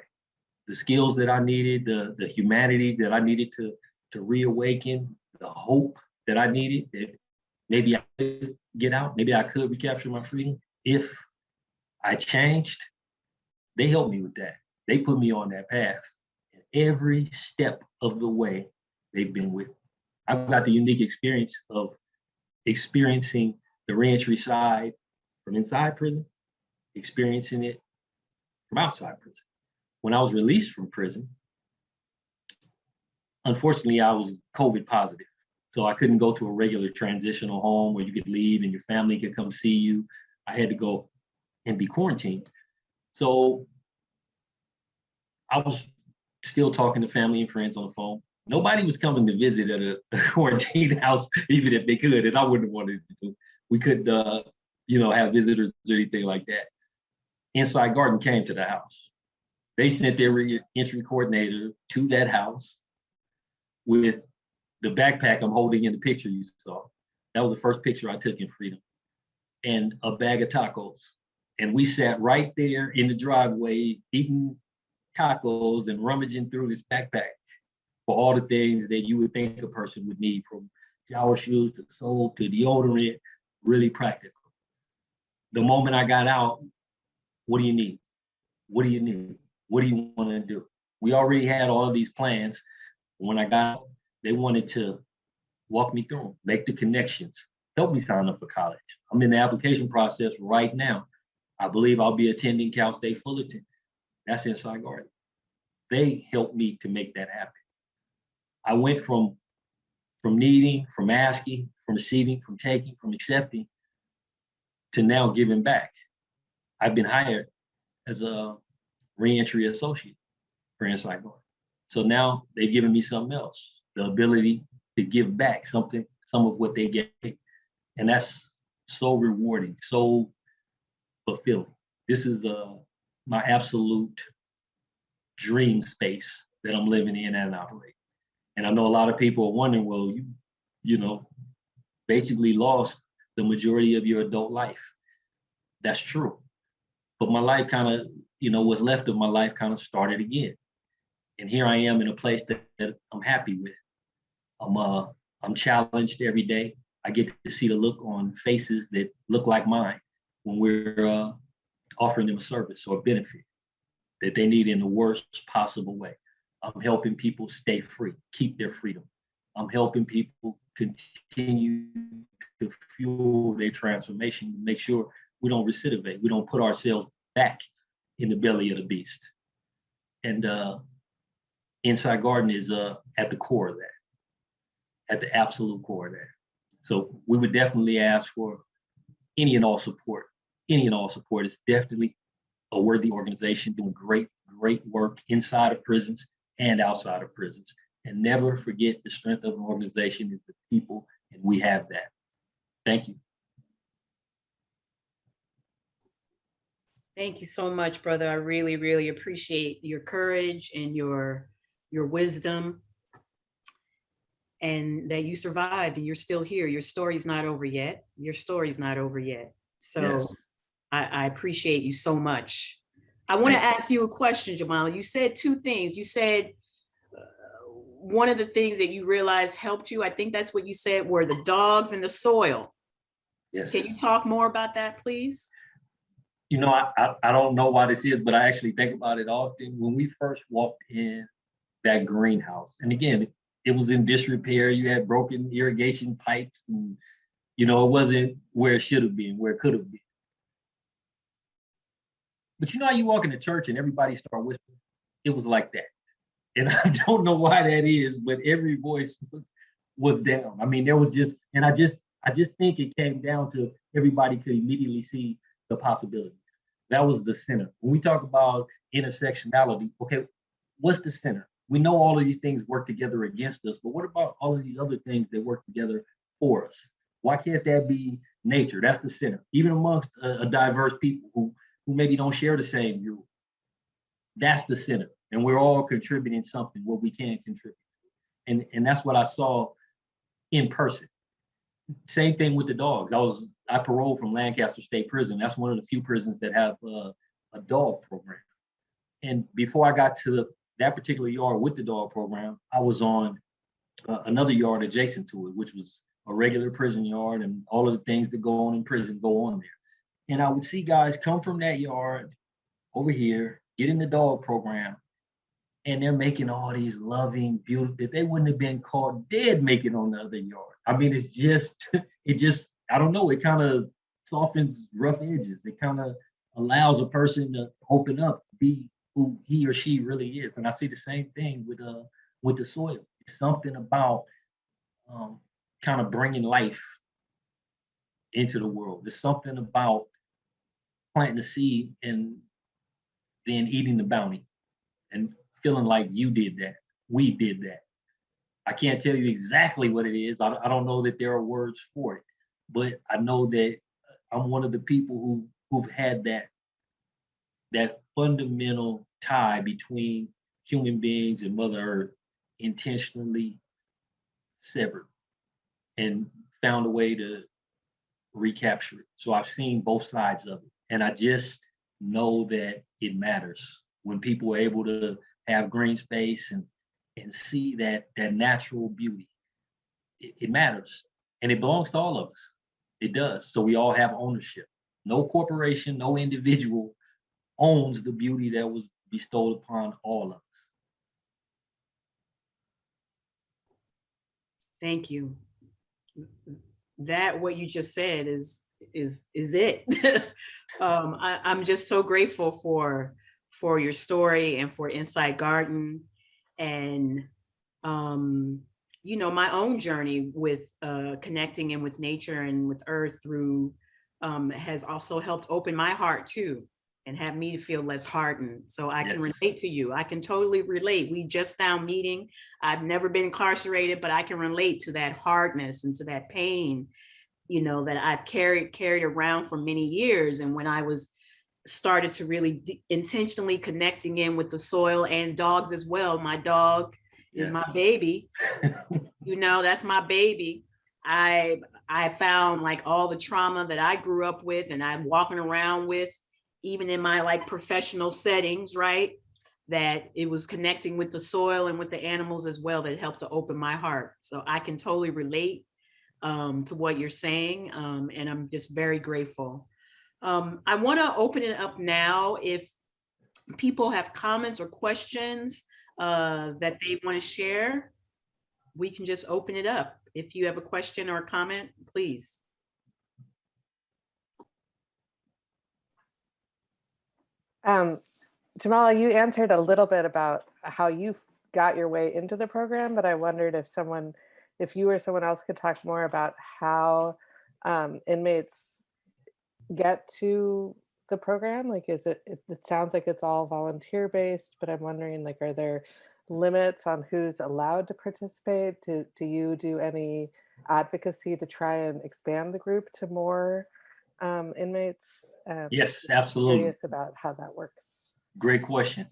The skills that I needed, the humanity that I needed to reawaken, the hope that I needed, that maybe I could get out, maybe I could recapture my freedom if I changed. They helped me with that. They put me on that path. And every step of the way, they've been with me. I've got the unique experience of experiencing the reentry side from inside prison, experiencing it from outside prison. When I was released from prison, unfortunately, I was COVID positive. So I couldn't go to a regular transitional home where you could leave and your family could come see you. I had to go and be quarantined. So I was still talking to family and friends on the phone. Nobody was coming to visit at a quarantine house, even if they could, and I wouldn't have wanted to do. We could, have visitors or anything like that. Inside Garden came to the house. They sent their reentry coordinator to that house with the backpack I'm holding in the picture you saw. That was the first picture I took in freedom, and a bag of tacos. And we sat right there in the driveway eating tacos and rummaging through this backpack for all the things that you would think a person would need, from shower shoes to soap to deodorant, really practical. The moment I got out, what do you need? What do you need? What do you want to do? We already had all of these plans. When I got out, they wanted to walk me through them, make the connections, help me sign up for college. I'm in the application process right now. I believe I'll be attending Cal State Fullerton. That's Inside Garden. They helped me to make that happen. I went from needing, from asking, from receiving, from taking, from accepting, to now giving back. I've been hired as a reentry associate for Inside Garden. So now they've given me something else, the ability to give back some of what they gave. And that's so rewarding, so fulfilling. This is my absolute dream space that I'm living in and operating. And I know a lot of people are wondering, well, you know, basically lost the majority of your adult life. That's true. But my life kind of, you know, what's left of my life kind of started again. And here I am in a place that I'm happy with. I'm challenged every day. I get to see the look on faces that look like mine when we're offering them a service or a benefit that they need in the worst possible way. I'm helping people stay free, keep their freedom. I'm helping people continue to fuel their transformation, make sure we don't recidivate, we don't put ourselves back in the belly of the beast. And Inside Garden is at the core of that, at the absolute core of that. So we would definitely ask for any and all support. Any and all support. Is definitely a worthy organization doing great work inside of prisons and outside of prisons. And never forget, the strength of an organization is the people, and we have that. Thank you. Thank you so much, brother. I really, really appreciate your courage and your wisdom, and that you survived and you're still here. Your story's not over yet. Your story's not over yet. So Yes. I appreciate you so much. I want to ask you a question, Jamala. You said two things. You said one of the things that you realized helped you, I think that's what you said, were the dogs and the soil. Yes. Can you talk more about that, please? You know, I don't know why this is, but I actually think about it often. When we first walked in that greenhouse, and again, it was in disrepair. You had broken irrigation pipes, and you know, it wasn't where it should have been, where it could have been. But you know how you walk into church and everybody start whispering? It was like that. And I don't know why that is, but every voice was down. I mean, there was just, and I just think it came down to everybody could immediately see the possibilities. That was the center. When we talk about intersectionality, okay, what's the center? We know all of these things work together against us, but what about all of these other things that work together for us? Why can't that be nature? That's the center. Even amongst a diverse people who maybe don't share the same view, that's the center. And we're all contributing something, what we can contribute. And that's what I saw in person. Same thing with the dogs. I paroled from Lancaster State Prison. That's one of the few prisons that have a dog program. And before I got to that particular yard with the dog program, I was on another yard adjacent to it, which was a regular prison yard, and all of the things that go on in prison go on there. And I would see guys come from that yard over here, get in the dog program, and they're making all these loving, beautiful, that they wouldn't have been caught dead making on the other yard. I mean, it just, I don't know, it kind of softens rough edges. It kind of allows a person to open up, be who he or she really is. And I see the same thing with the soil. It's something about kind of bringing life into the world. There's something about planting the seed and then eating the bounty and feeling like you did that, we did that. I can't tell you exactly what it is. I don't know that there are words for it, but I know that I'm one of the people who've had that fundamental tie between human beings and Mother Earth intentionally severed and found a way to recapture it. So I've seen both sides of it. And I just know that it matters when people are able to have green space and see that natural beauty. It matters. And it belongs to all of us. It does. So we all have ownership. No corporation, no individual owns the beauty that was bestowed upon all of us. Thank you. That what you just said is it. I'm just so grateful for your story and for Inside Garden, and you know, my own journey with connecting in with nature and with earth through has also helped open my heart too, and have me feel less hardened. So I can relate to you. I can totally relate. We just now meeting. I've never been incarcerated, but I can relate to that hardness and to that pain, you know, that I've carried around for many years. And when I was started to really intentionally connecting in with the soil and dogs as well, my dog is Yes. my baby. You know, that's my baby. I found like all the trauma that I grew up with and I'm walking around with, even in my like professional settings, right? That it was connecting with the soil and with the animals as well that helped to open my heart. So I can totally relate to what you're saying, and I'm just very grateful. I want to open it up now. If people have comments or questions that they want to share, we can just open it up. If you have a question or a comment, please. Jamala, you answered a little bit about how you got your way into the program, but I wondered if you or someone else could talk more about how inmates get to the program. Like, it sounds like it's all volunteer based, but I'm wondering, like, are there limits on who's allowed to participate? Do you do any advocacy to try and expand the group to more inmates? Yes, absolutely. Curious about how that works. Great question.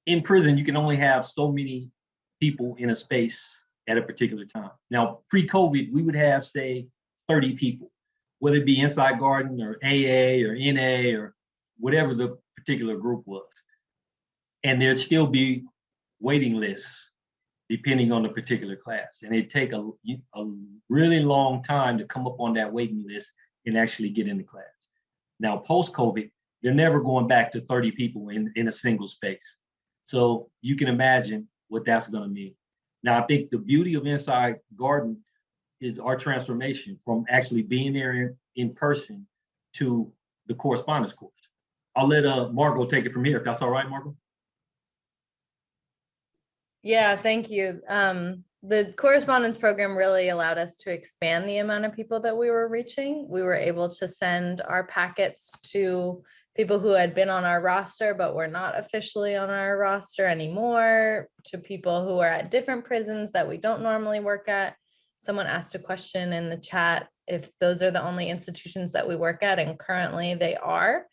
In prison, you can only have so many people in a space at a particular time. Now, pre-COVID, we would have, say, 30 people, whether it be inside garden or AA or NA or whatever the particular group was. And there'd still be waiting lists depending on the particular class. And it'd take a really long time to come up on that waiting list and actually get into class. Now, post-COVID, they're never going back to 30 people in a single space. So you can imagine what that's going to mean. Now, I think the beauty of Inside Garden is our transformation from actually being there in person to the correspondence course. I'll let Margo take it from here, if that's all right, Margo. Yeah, thank you. The correspondence program really allowed us to expand the amount of people that we were reaching. We were able to send our packets to people who had been on our roster, but were not officially on our roster anymore, to people who are at different prisons that we don't normally work at. Someone asked a question in the chat if those are the only institutions that we work at, and currently they are.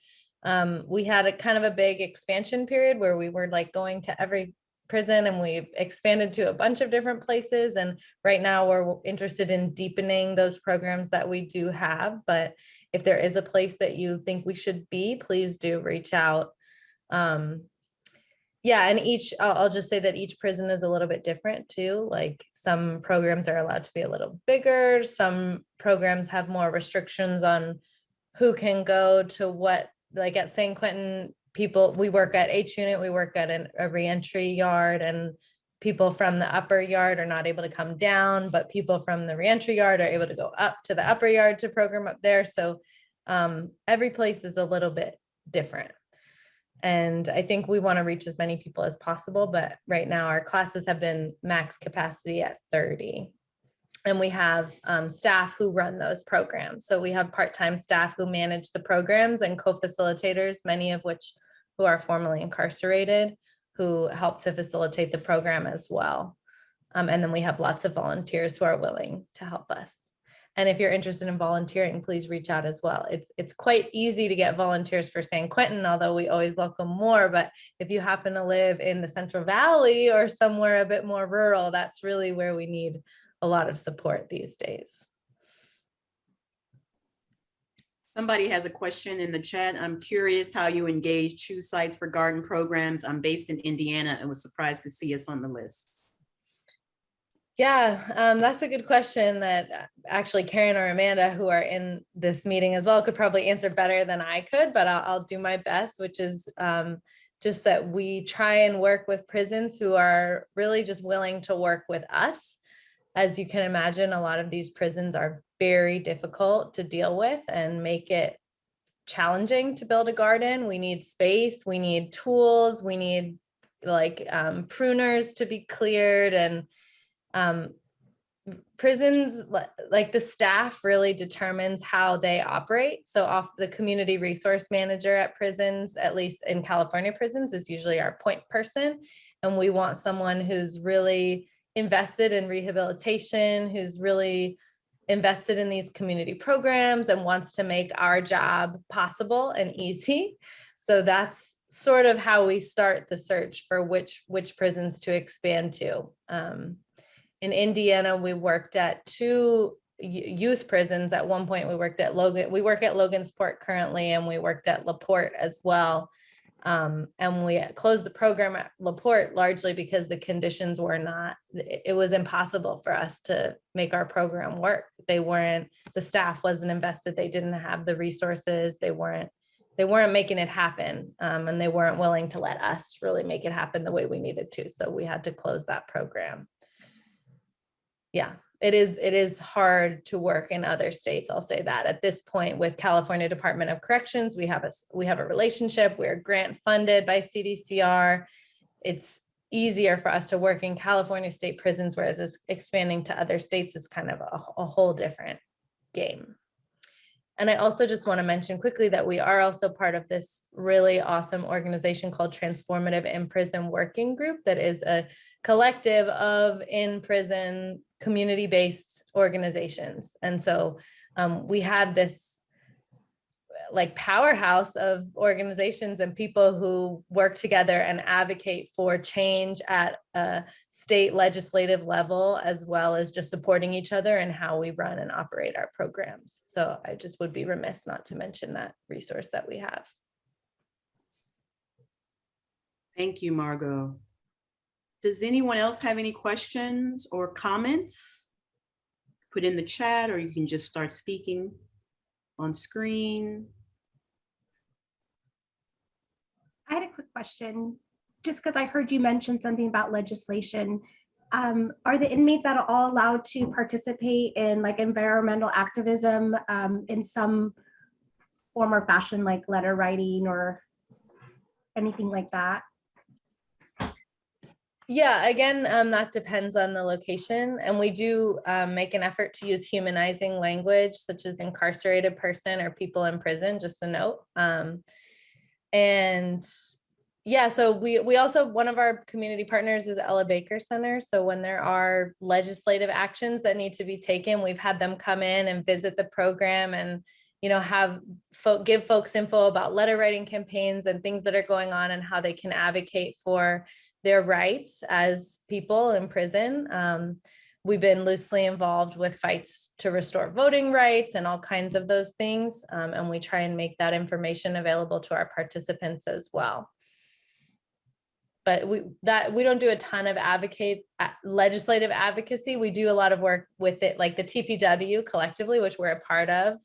We had a kind of a big expansion period where we were like going to every prison, and we expanded to a bunch of different places. And right now we're interested in deepening those programs that we do have. But if there is a place that you think we should be, please do reach out. Yeah, and I'll just say that each prison is a little bit different too. Like, some programs are allowed to be a little bigger. Some programs have more restrictions on who can go to what. Like at San Quentin, we work at H unit, we work at a reentry yard, and people from the upper yard are not able to come down, but people from the reentry yard are able to go up to the upper yard to program up there. So every place is a little bit different. And I think we want to reach as many people as possible, but right now our classes have been max capacity at 30. And we have staff who run those programs. So we have part-time staff who manage the programs, and co-facilitators, many of which who are formerly incarcerated, who help to facilitate the program as well. And then we have lots of volunteers who are willing to help us. And if you're interested in volunteering, please reach out as well. It's quite easy to get volunteers for San Quentin, although we always welcome more. But if you happen to live in the Central Valley or somewhere a bit more rural, that's really where we need a lot of support these days. Somebody has a question in the chat. I'm curious how you engage choose sites for garden programs. I'm based in Indiana and was surprised to see us on the list. Yeah, that's a good question that actually Karen or Amanda, who are in this meeting as well, could probably answer better than I could, but I'll do my best, which is just that we try and work with prisons who are really just willing to work with us. As you can imagine, a lot of these prisons are very difficult to deal with and make it challenging to build a garden. We need space, we need tools, we need like pruners to be cleared, and prisons, like the staff really determines how they operate. So the community resource manager at prisons, at least in California prisons, is usually our point person. And we want someone who's really invested in rehabilitation, who's really invested in these community programs and wants to make our job possible and easy. So that's sort of how we start the search for which prisons to expand to. In Indiana, we worked at 2 youth prisons. At one point, we work at Logansport currently, and we worked at LaPorte as well. And we closed the program at LaPorte largely because the conditions were not, it was impossible for us to make our program work. The staff wasn't invested. They didn't have the resources. They weren't making it happen. And they weren't willing to let us really make it happen the way we needed to. So we had to close that program. Yeah, it is hard to work in other states. I'll say that at this point with California Department of Corrections, we have a relationship. We're grant funded by CDCR. It's easier for us to work in California state prisons, whereas expanding to other states is kind of a whole different game. And I also just want to mention quickly that we are also part of this really awesome organization called Transformative In-Prison Working Group that is a collective of in-prison community-based organizations. And so we have this like powerhouse of organizations and people who work together and advocate for change at a state legislative level, as well as just supporting each other and how we run and operate our programs. So I just would be remiss not to mention that resource that we have. Thank you, Margo. Does anyone else have any questions or comments? Put in the chat, or you can just start speaking on screen. I had a quick question, just because I heard you mention something about legislation. Are the inmates at all allowed to participate in like environmental activism in some form or fashion, like letter writing or anything like that? Yeah, again, that depends on the location. And we do make an effort to use humanizing language, such as incarcerated person or people in prison, just a note. And yeah, so we also, one of our community partners is Ella Baker Center. So when there are legislative actions that need to be taken, we've had them come in and visit the program and, you know, give folks info about letter writing campaigns and things that are going on and how they can advocate for their rights as people in prison. We've been loosely involved with fights to restore voting rights and all kinds of those things. And we try and make that information available to our participants as well. But we don't do a ton of legislative advocacy. We do a lot of work with it, like the TPW collectively, which we're a part of,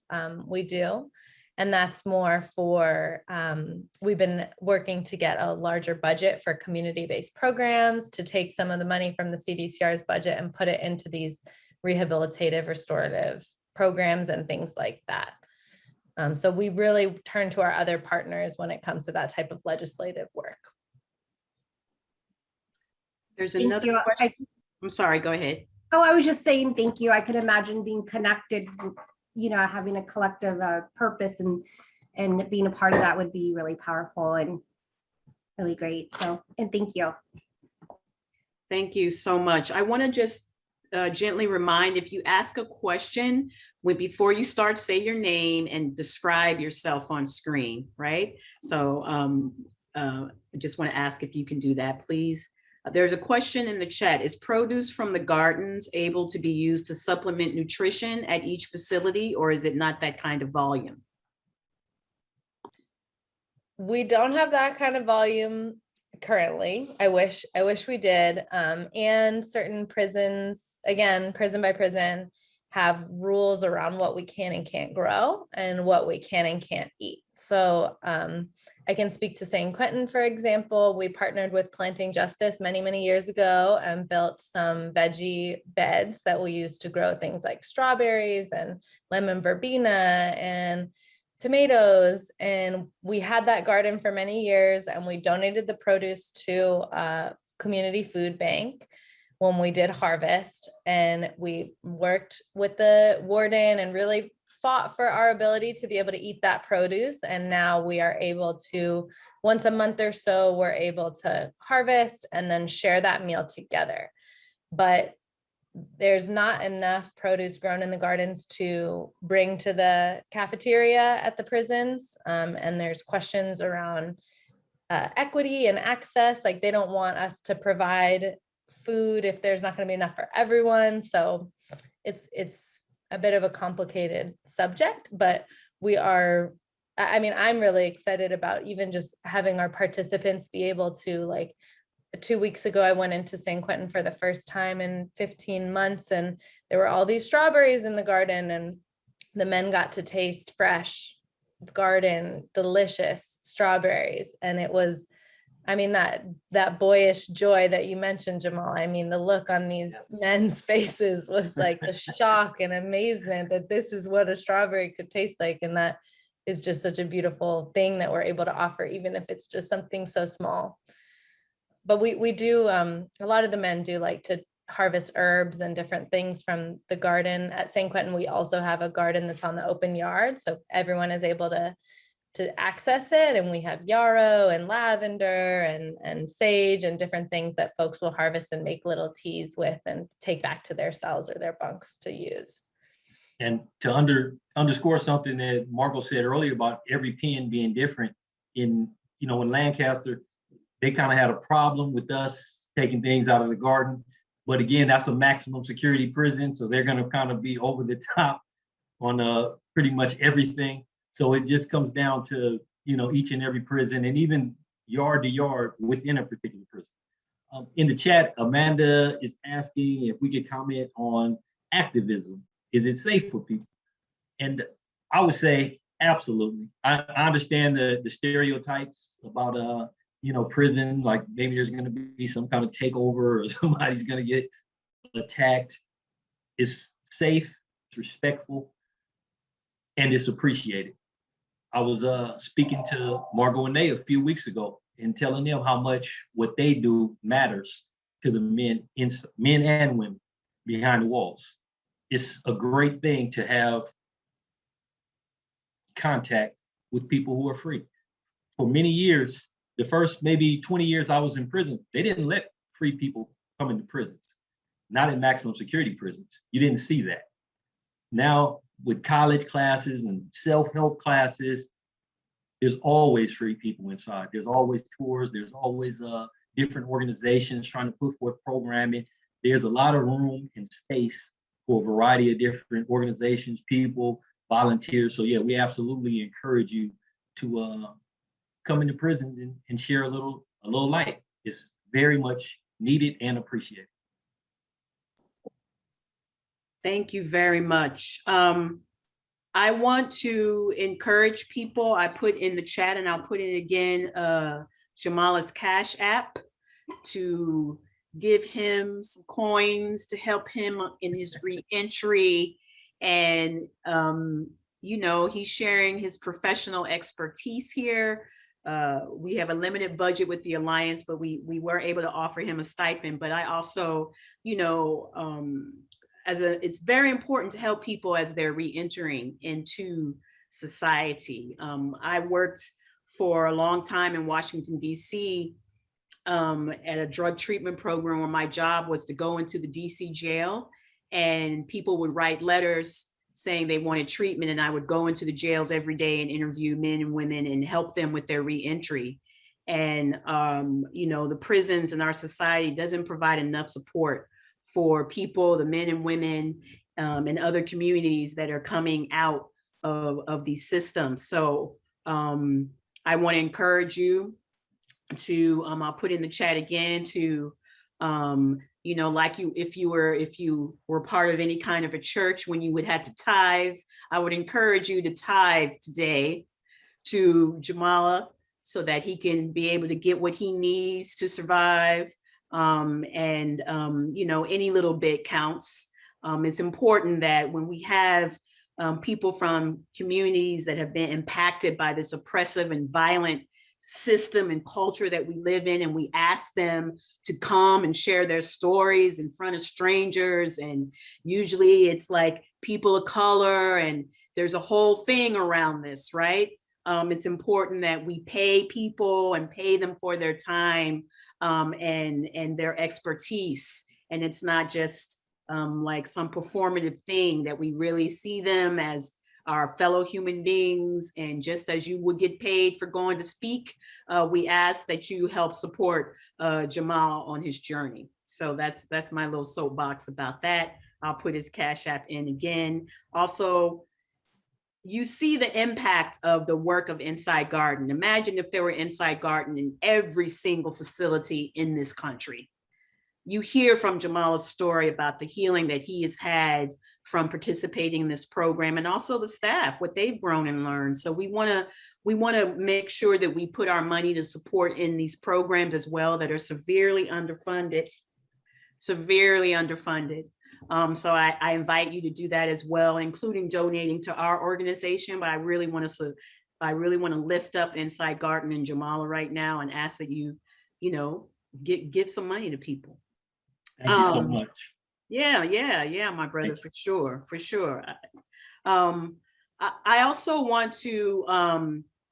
we do. And that's more for, we've been working to get a larger budget for community-based programs to take some of the money from the CDCR's budget and put it into these rehabilitative, restorative programs and things like that. So we really turn to our other partners when it comes to that type of legislative work. There's another question. I'm sorry, go ahead. Oh, I was just saying thank you. I could imagine being connected, you know, having a collective purpose and being a part of that would be really powerful and really great. So, and thank you. Thank you so much. I want to just gently remind, if you ask a question, before you start, say your name and describe yourself on screen, right? So I just want to ask if you can do that, please. There's a question in the chat. Is produce from the gardens able to be used to supplement nutrition at each facility, or is it not that kind of volume? We don't have that kind of volume currently. I wish we did. And certain prisons, again, prison by prison, have rules around what we can and can't grow and what we can and can't eat. So I can speak to St. Quentin, for example. We partnered with Planting Justice many, many years ago and built some veggie beds that we use to grow things like strawberries and lemon verbena and tomatoes. And we had that garden for many years, and we donated the produce to a community food bank when we did harvest. And we worked with the warden and really fought for our ability to be able to eat that produce. And now we are able to, once a month or so, we're able to harvest and then share that meal together. But there's not enough produce grown in the gardens to bring to the cafeteria at the prisons. And there's questions around equity and access. Like they don't want us to provide food if there's not going to be enough for everyone. So it's a bit of a complicated subject, but we are, I mean, I'm really excited about even just having our participants be able to, like, 2 weeks ago, I went into San Quentin for the first time in 15 months, and there were all these strawberries in the garden, and the men got to taste fresh garden, delicious strawberries. And it was, I mean, that boyish joy that you mentioned, Jamal. I mean, the look on these men's faces was like the shock and amazement that this is what a strawberry could taste like. And that is just such a beautiful thing that we're able to offer, even if it's just something so small. But we do, a lot of the men do like to harvest herbs and different things from the garden. At San Quentin, we also have a garden that's on the open yard, so everyone is able to access it. And we have yarrow and lavender and sage and different things that folks will harvest and make little teas with and take back to their cells or their bunks to use. And to underscore something that Margo said earlier about every pen being different, in Lancaster, they kind of had a problem with us taking things out of the garden. But again, that's a maximum security prison, so they're going to kind of be over the top on pretty much everything. So it just comes down to, each and every prison, and even yard to yard within a particular prison. In the chat, Amanda is asking if we could comment on activism. Is it safe for people? And I would say absolutely. I understand the stereotypes about prison, like maybe there's going to be some kind of takeover or somebody's going to get attacked. It's safe, it's respectful, and it's appreciated. I was speaking to Margo and Nate a few weeks ago and telling them how much what they do matters to the men and women behind the walls. It's a great thing to have contact with people who are free. For many years, the first maybe 20 years I was in prison, they didn't let free people come into prisons, not in maximum security prisons. You didn't see that. Now, with college classes and self-help classes, there's always free people inside. There's always tours. There's always different organizations trying to put forth programming. There's a lot of room and space for a variety of different organizations, people, volunteers. So yeah, we absolutely encourage you to come into prison and share a little light. It's very much needed and appreciated. Thank you very much. I want to encourage people. I put in the chat, and I'll put it again, Jamala's Cash App, to give him some coins to help him in his reentry. And, he's sharing his professional expertise here. We have a limited budget with the Alliance, but we were able to offer him a stipend. But I also, it's very important to help people as they're reentering into society. I worked for a long time in Washington, D.C. At a drug treatment program where my job was to go into the DC jail, and people would write letters saying they wanted treatment, and I would go into the jails every day and interview men and women and help them with their reentry. And the prisons in our society doesn't provide enough support for people, the men and women in other communities that are coming out of these systems. So I want to encourage you to, I'll put in the chat again, to if you were part of any kind of a church when you would have to tithe, I would encourage you to tithe today to Jamala so that he can be able to get what he needs to survive. Any little bit counts. It's important that when we have people from communities that have been impacted by this oppressive and violent system and culture that we live in, and we ask them to come and share their stories in front of strangers, and usually it's like people of color, and there's a whole thing around this, right? It's important that we pay people and pay them for their time and their expertise, and it's not just like some performative thing, that we really see them as our fellow human beings. And just as you would get paid for going to speak, we ask that you help support Jamel on his journey. So that's my little soapbox about that. I'll put his Cash App in again. Also, you see the impact of the work of Inside Garden. Imagine if there were Inside Garden in every single facility in this country. You hear from Jamala's story about the healing that he has had from participating in this program, and also the staff, what they've grown and learned. So we want to make sure that we put our money to support in these programs as well that are severely underfunded. So I invite you to do that as well, including donating to our organization. But I really want to lift up Inside Garden and Jamala right now and ask that you give some money to people. Thank you so much. Yeah, my brother, for sure. I also want to,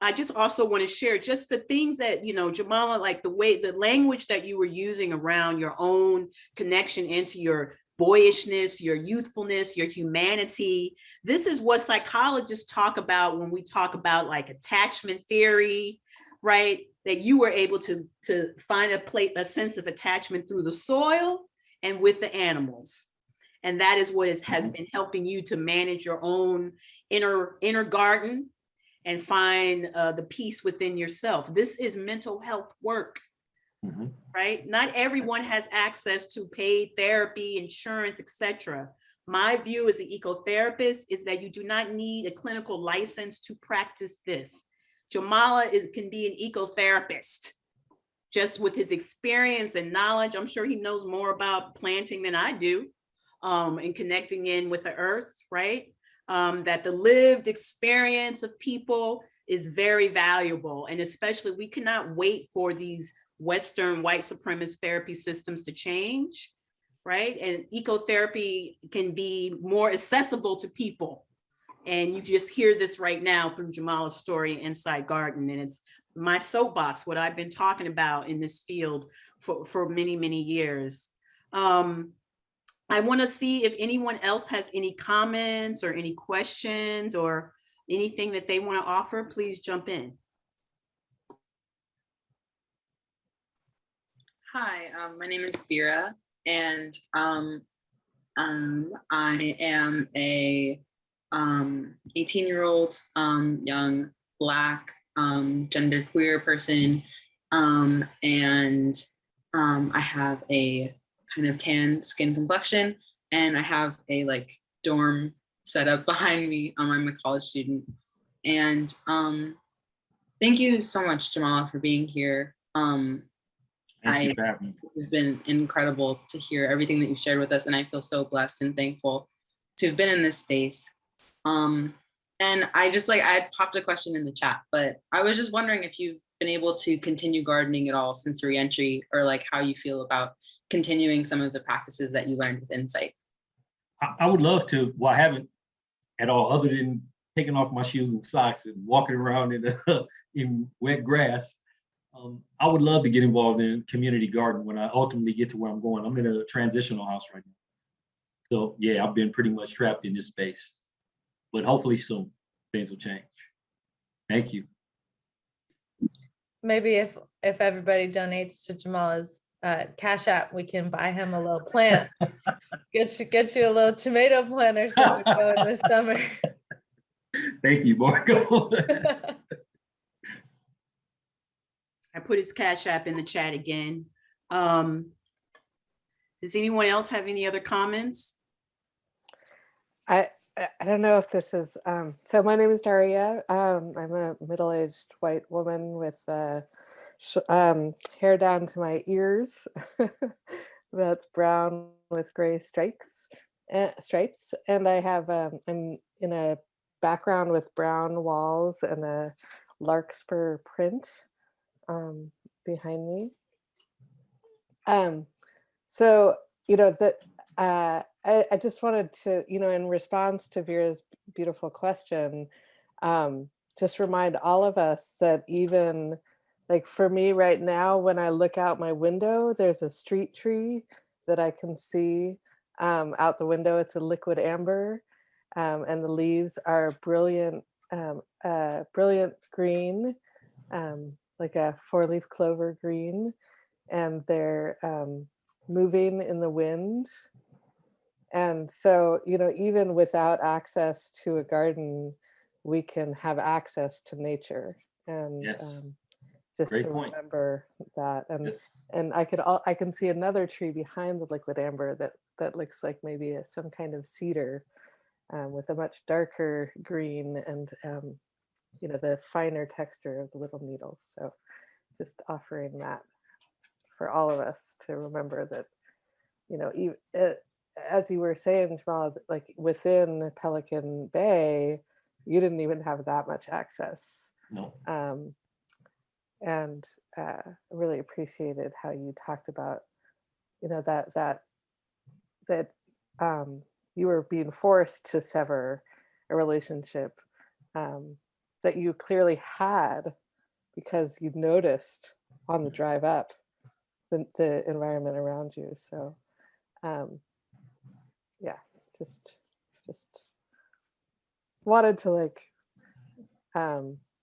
I just also want to share just the things that, Jamala, like the language that you were using around your own connection into your boyishness, your youthfulness, your humanity. This is what psychologists talk about when we talk about like attachment theory, right? That you were able to find a sense of attachment through the soil and with the animals. And that is what has been helping you to manage your own inner garden and find the peace within yourself. This is mental health work, right? Not everyone has access to paid therapy, insurance, etc. My view as an ecotherapist is that you do not need a clinical license to practice this. Jamala can be an ecotherapist just with his experience and knowledge. I'm sure he knows more about planting than I do, and connecting in with the earth, right? That the lived experience of people is very valuable. And especially, we cannot wait for these Western white supremacist therapy systems to change, right? And ecotherapy can be more accessible to people. And you just hear this right now through Jamala's story, Inside Garden. And it's my soapbox, what I've been talking about in this field for many, many years. I want to see if anyone else has any comments or any questions or anything that they want to offer. Please jump in. Hi, my name is Vera, and I am a 18-year-old young Black genderqueer person, and I have a kind of tan skin complexion, and I have a dorm set up behind me. I'm a college student, and thank you so much, Jamala, for being here. It's been incredible to hear everything that you've shared with us, and I feel so blessed and thankful to have been in this space. And I popped a question in the chat, but I was just wondering if you've been able to continue gardening at all since reentry, or how you feel about continuing some of the practices that you learned with Insight. I would love to. Well, I haven't at all, other than taking off my shoes and socks and walking around in wet grass. I would love to get involved in community garden when I ultimately get to where I'm going. I'm in a transitional house right now. So yeah, I've been pretty much trapped in this space, but hopefully soon things will change. Thank you. Maybe if everybody donates to Jamala's Cash App, we can buy him a little plant. Get you a little tomato plant or something going this summer. Thank you, Margo. I put his Cash App in the chat again. Does anyone else have any other comments? I don't know if this is, so my name is Daria. I'm a middle-aged white woman with hair down to my ears. That's brown with gray stripes. And I have, I'm in a background with brown walls and a larkspur print behind me. So, I just wanted to, in response to Vera's beautiful question, just remind all of us that even for me right now, when I look out my window, there's a street tree that I can see out the window. It's a liquid amber. and the leaves are brilliant, brilliant green, like a 4-leaf clover green, and they're moving in the wind. And so, you know, even without access to a garden, we can have access to nature, and Yes. just Great to point. remember that. And Yes. and I can see another tree behind the liquid amber that looks like maybe some kind of cedar, with a much darker green, and you know, the finer texture of the little needles. So just offering that for all of us to remember that, you know, as you were saying, Jamala, like within Pelican Bay, you didn't even have that much access. No. And really appreciated how you talked about, you know, that you were being forced to sever a relationship that you clearly had because you noticed on the drive up the environment around you. So yeah, just wanted to like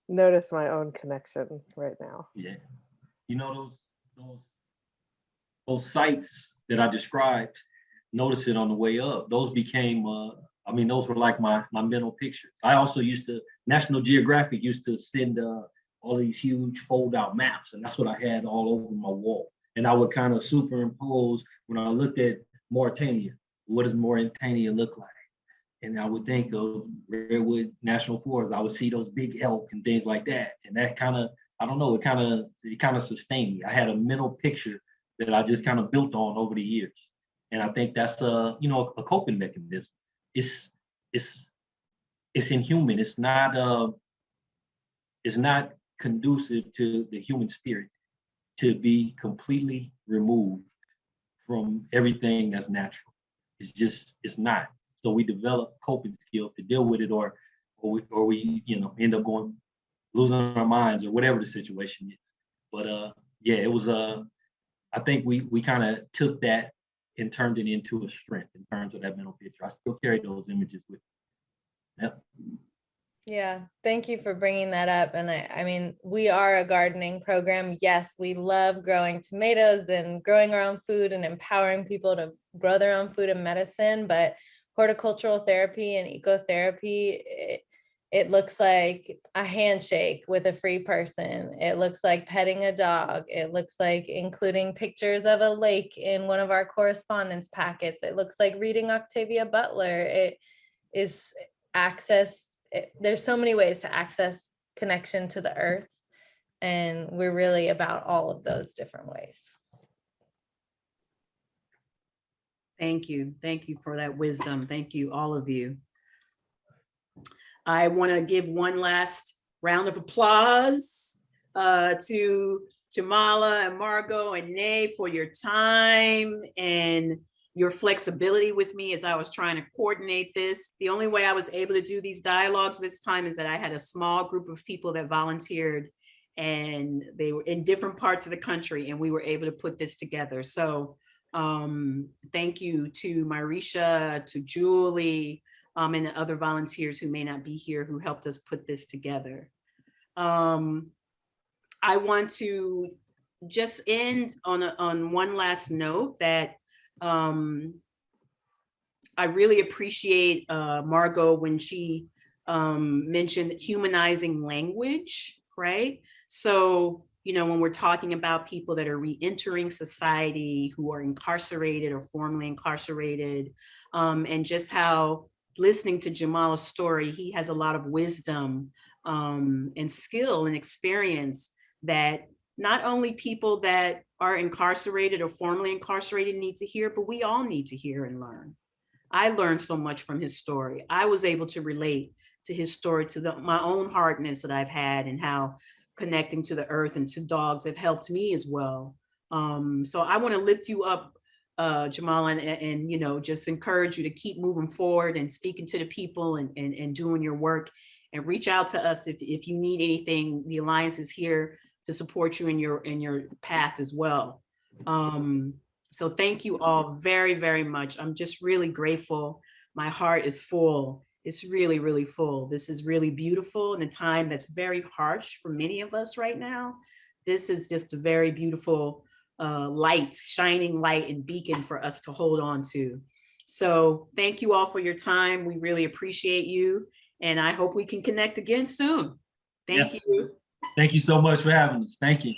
notice my own connection right now. Yeah. You know, those sites that I described, notice it on the way up. Those became, I mean, those were like my mental pictures. I also National Geographic used to send all these huge fold out maps, and that's what I had all over my wall. And I would kind of superimpose when I looked at Mauritania, what does Mauritania look like? And I would think of Redwood National Forest. I would see those big elk and things like that. And that kind of, I don't know, it kind of sustained me. I had a mental picture that I just kind of built on over the years. And I think that's a coping mechanism. It's inhuman. It's not conducive to the human spirit to be completely removed from everything that's natural. It's not. So we develop coping skills to deal with it, or we end up losing our minds or whatever the situation is. But yeah, it was I think we kind of took that and turned it into a strength in terms of that mental picture. I still carry those images with me. Yep. Yeah, thank you for bringing that up. And I mean, we are a gardening program. Yes, we love growing tomatoes and growing our own food and empowering people to grow their own food and medicine. But horticultural therapy and ecotherapy, it looks like a handshake with a free person. It looks like petting a dog. It looks like including pictures of a lake in one of our correspondence packets. It looks like reading Octavia Butler. It is access. There's so many ways to access connection to the earth. And we're really about all of those different ways. Thank you. Thank you for that wisdom. Thank you, all of you. I want to give one last round of applause to Jamala and Margo and Nay for your time and your flexibility with me as I was trying to coordinate this. The only way I was able to do these dialogues this time is that I had a small group of people that volunteered, and they were in different parts of the country, and we were able to put this together. So thank you to Marisha, to Julie, and the other volunteers who may not be here who helped us put this together. I want to just end on one last note that I really appreciate Margo when she mentioned humanizing language, right? So, you know, when we're talking about people that are re-entering society, who are incarcerated or formerly incarcerated, and just how listening to Jamala's story, he has a lot of wisdom and skill and experience that not only people that are incarcerated or formerly incarcerated need to hear, but we all need to hear and learn. I learned so much from his story. I was able to relate to his story, to my own hardness that I've had, and how connecting to the earth and to dogs have helped me as well. So I want to lift you up, Jamala, and you know, just encourage you to keep moving forward and speaking to the people and doing your work, and reach out to us if you need anything. The Alliance is here to support you in your path as well. So thank you all very, very much. I'm just really grateful. My heart is full. It's really, really full. This is really beautiful in a time that's very harsh for many of us right now. This is just a very beautiful light, shining light and beacon for us to hold on to. So thank you all for your time. We really appreciate you. And I hope we can connect again soon. Thank Yes. you. Thank you so much for having us. Thank you.